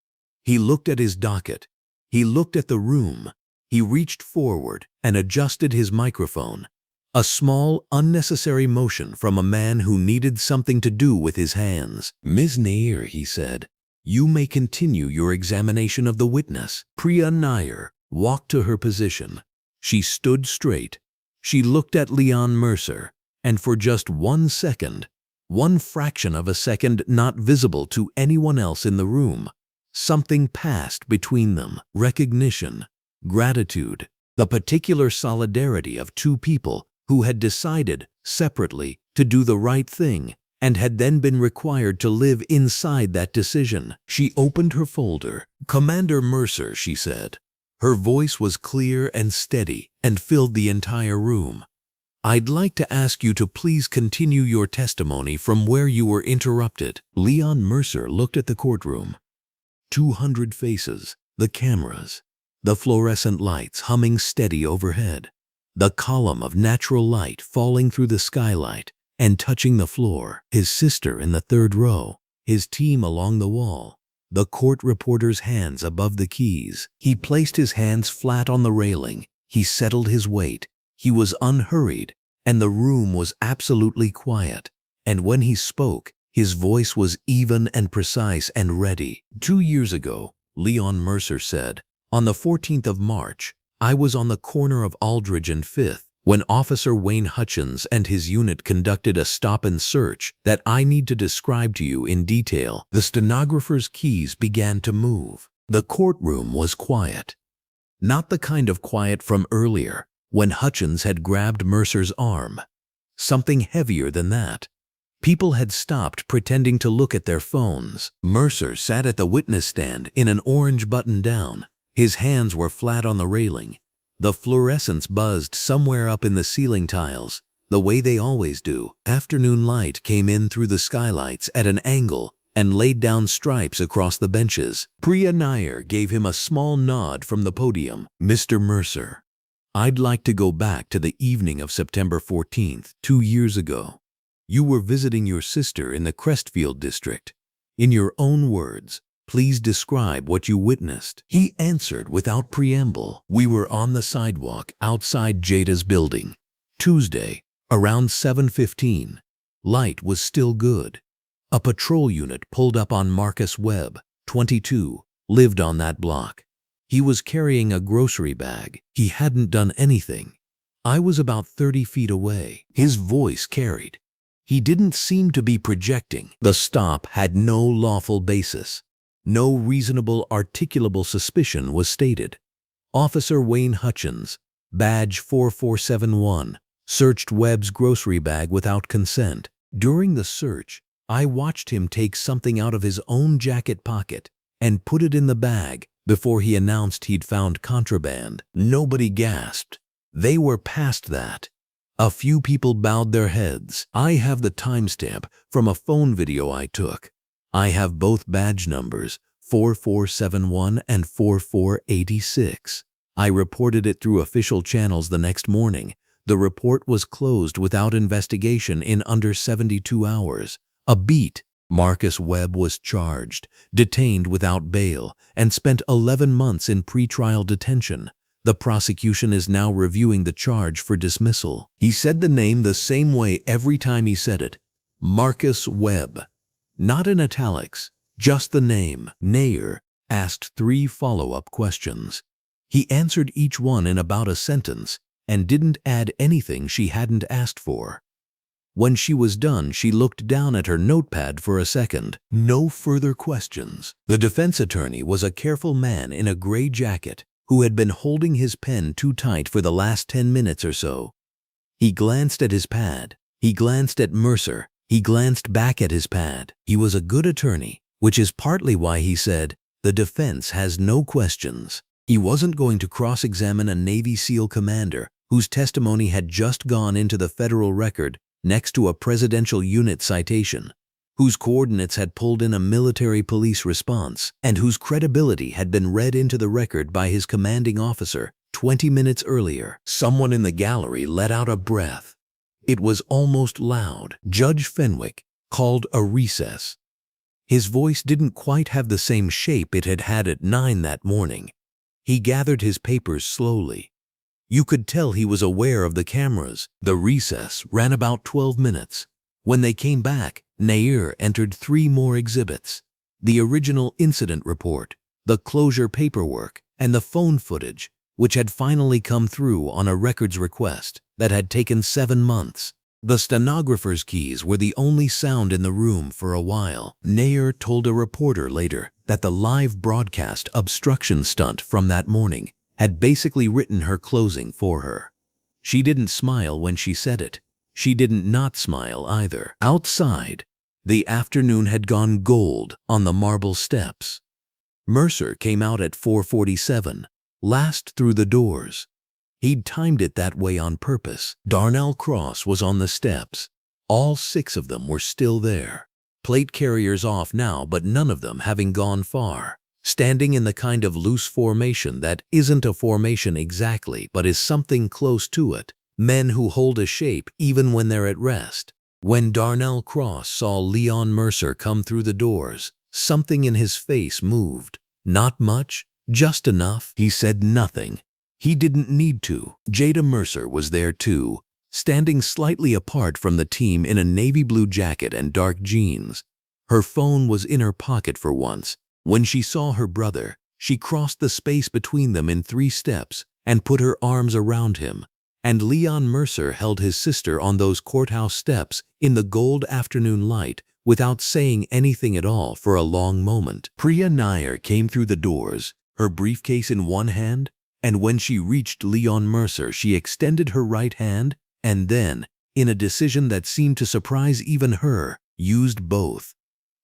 He looked at his docket. He looked at the room. He reached forward and adjusted his microphone. A small, unnecessary motion from a man who needed something to do with his hands. "Ms. Nair," he said, "you may continue your examination of the witness." Priya Nair walked to her position. She stood straight. She looked at Leon Mercer, and for just 1 second, 1 fraction of a second not visible to anyone else in the room, something passed between them. Recognition, gratitude, the particular solidarity of 2 people who had decided, separately, to do the right thing and had then been required to live inside that decision. She opened her folder. "Commander Mercer," she said. Her voice was clear and steady and filled the entire room. "I'd like to ask you to please continue your testimony from where you were interrupted." Leon Mercer looked at the courtroom. 200 faces, the cameras, the fluorescent lights humming steady overhead, the column of natural light falling through the skylight and touching the floor, his sister in the third row, his team along the wall, the court reporter's hands above the keys. He placed his hands flat on the railing. He settled his weight. He was unhurried, and the room was absolutely quiet. And when he spoke, his voice was even and precise and ready. "2 years ago," Leon Mercer said, "on the 14th of March, I was on the corner of Aldridge and 5th when Officer Wayne Hutchins and his unit conducted a stop and search that I need to describe to you in detail." The stenographer's keys began to move. The courtroom was quiet. Not the kind of quiet from earlier, when Hutchins had grabbed Mercer's arm. Something heavier than that. People had stopped pretending to look at their phones. Mercer sat at the witness stand in an orange button-down. His hands were flat on the railing. The fluorescents buzzed somewhere up in the ceiling tiles, the way they always do. Afternoon light came in through the skylights at an angle and laid down stripes across the benches. Priya Nair gave him a small nod from the podium. "Mr. Mercer, I'd like to go back to the evening of September 14th, 2 years ago. You were visiting your sister in the Crestfield district. In your own words, please describe what you witnessed." He answered without preamble. "We were on the sidewalk outside Jada's building. Tuesday, around 7:15. Light was still good. A patrol unit pulled up on Marcus Webb, 22, lived on that block. He was carrying a grocery bag. He hadn't done anything. I was about 30 feet away." His voice carried. He didn't seem to be projecting. The stop had no lawful basis. No reasonable articulable suspicion was stated. Officer Wayne Hutchins, badge 4471, searched Webb's grocery bag without consent. During the search, I watched him take something out of his own jacket pocket and put it in the bag before he announced he'd found contraband. Nobody gasped. They were past that. A few people bowed their heads. I have the timestamp from a phone video I took. I have both badge numbers, 4471 and 4486. I reported it through official channels the next morning. The report was closed without investigation in under 72 hours. A beat. Marcus Webb was charged, detained without bail, and spent 11 months in pretrial detention. The prosecution is now reviewing the charge for dismissal. He said the name the same way every time he said it. Marcus Webb. Not in italics, just the name. Nair asked 3 follow-up questions. He answered each one in about a sentence and didn't add anything she hadn't asked for. When she was done, she looked down at her notepad for a second. No further questions. The defense attorney was a careful man in a gray jacket who had been holding his pen too tight for the last 10 minutes or so. He glanced at his pad. He glanced at Mercer. He glanced back at his pad. He was a good attorney, which is partly why he said, "The defense has no questions." He wasn't going to cross-examine a Navy SEAL commander whose testimony had just gone into the federal record next to a presidential unit citation, whose coordinates had pulled in a military police response, and whose credibility had been read into the record by his commanding officer 20 minutes earlier. Someone in the gallery let out a breath. It was almost loud. Judge Fenwick called a recess. His voice didn't quite have the same shape it had had at 9 that morning. He gathered his papers slowly. You could tell he was aware of the cameras. The recess ran about 12 minutes. When they came back, Nair entered 3 more exhibits: the original incident report, the closure paperwork, and the phone footage, which had finally come through on a records request that had taken 7 months. The stenographer's keys were the only sound in the room for a while. Nair told a reporter later that the live broadcast obstruction stunt from that morning had basically written her closing for her. She didn't smile when she said it. She didn't not smile either. Outside, The afternoon had gone gold on the marble steps. Mercer came out at 4:47, last through the doors. He'd timed it that way on purpose. Darnell Cross was on the steps. All 6 of them were still there. Plate carriers off now, but none of them having gone far. Standing in the kind of loose formation that isn't a formation exactly, but is something close to it. Men who hold a shape even when they're at rest. When Darnell Cross saw Leon Mercer come through the doors, something in his face moved. Not much, just enough. He said nothing. He didn't need to. Jada Mercer was there too, standing slightly apart from the team in a navy blue jacket and dark jeans. Her phone was in her pocket for once. When she saw her brother, she crossed the space between them in 3 steps and put her arms around him. And Leon Mercer held his sister on those courthouse steps in the gold afternoon light without saying anything at all for a long moment. Priya Nair came through the doors, her briefcase in one hand, and when she reached Leon Mercer, she extended her right hand and then, in a decision that seemed to surprise even her, used both.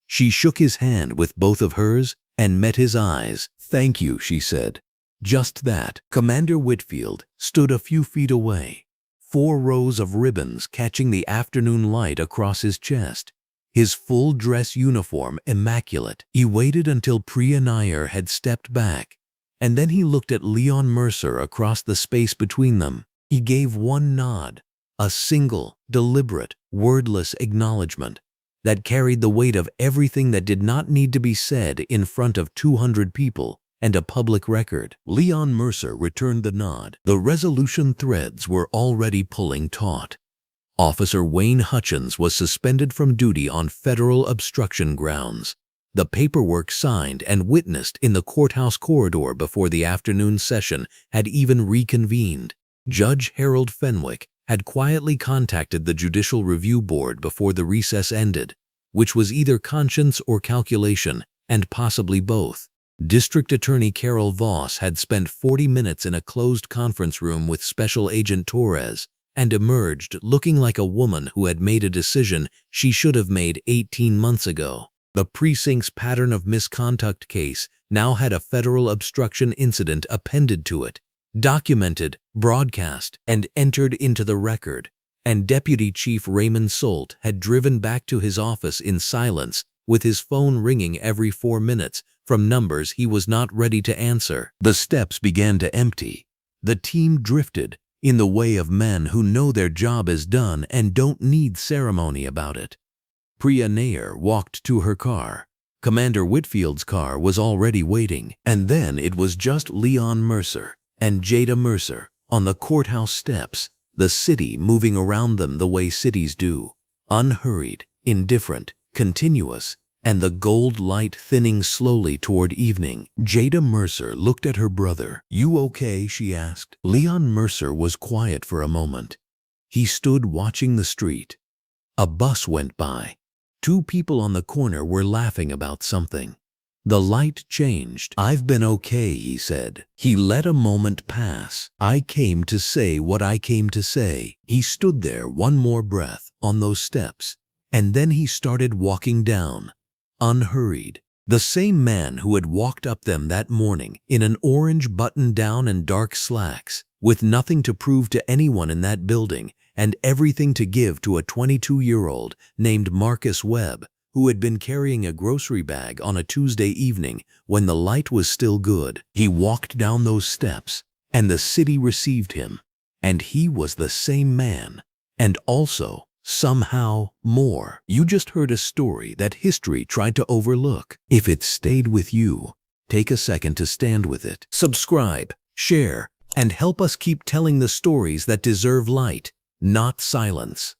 She shook his hand with both of hers and met his eyes. "Thank you," she said. Just that. Commander Whitfield stood a few feet away, 4 rows of ribbons catching the afternoon light across his chest, his full dress uniform immaculate. He waited until Priya Nair had stepped back, and then he looked at Leon Mercer across the space between them. He gave one nod, a single, deliberate, wordless acknowledgement that carried the weight of everything that did not need to be said in front of 200 people and a public record. Leon Mercer returned the nod. The resolution threads were already pulling taut. Officer Wayne Hutchins was suspended from duty on federal obstruction grounds. The paperwork signed and witnessed in the courthouse corridor before the afternoon session had even reconvened. Judge Harold Fenwick had quietly contacted the Judicial Review Board before the recess ended, which was either conscience or calculation, and possibly both. District Attorney Carol Voss had spent 40 minutes in a closed conference room with Special Agent Torres and emerged looking like a woman who had made a decision she should have made 18 months ago. The precinct's pattern of misconduct case now had a federal obstruction incident appended to it, documented, broadcast, and entered into the record, and Deputy Chief Raymond Solt had driven back to his office in silence with his phone ringing every 4 minutes from numbers he was not ready to answer. The steps began to empty. The team drifted in the way of men who know their job is done and don't need ceremony about it. Priya Nair walked to her car. Commander Whitfield's car was already waiting, and then it was just Leon Mercer and Jada Mercer on the courthouse steps, the city moving around them the way cities do, unhurried, indifferent, continuous, and the gold light thinning slowly toward evening. Jada Mercer looked at her brother. "You okay?" she asked. Leon Mercer was quiet for a moment. He stood watching the street. A bus went by. 2 people on the corner were laughing about something. The light changed. "I've been okay," he said. He let a moment pass. "I came to say what I came to say." He stood there one more breath on those steps, and then he started walking down, unhurried. The same man who had walked up them that morning in an orange button-down and dark slacks, with nothing to prove to anyone in that building and everything to give to a 22-year-old named Marcus Webb, who had been carrying a grocery bag on a Tuesday evening when the light was still good. He walked down those steps, and the city received him. And he was the same man, and also, somehow, more. You just heard a story that history tried to overlook. If it stayed with you, take a second to stand with it. Subscribe, share, and help us keep telling the stories that deserve light, not silence.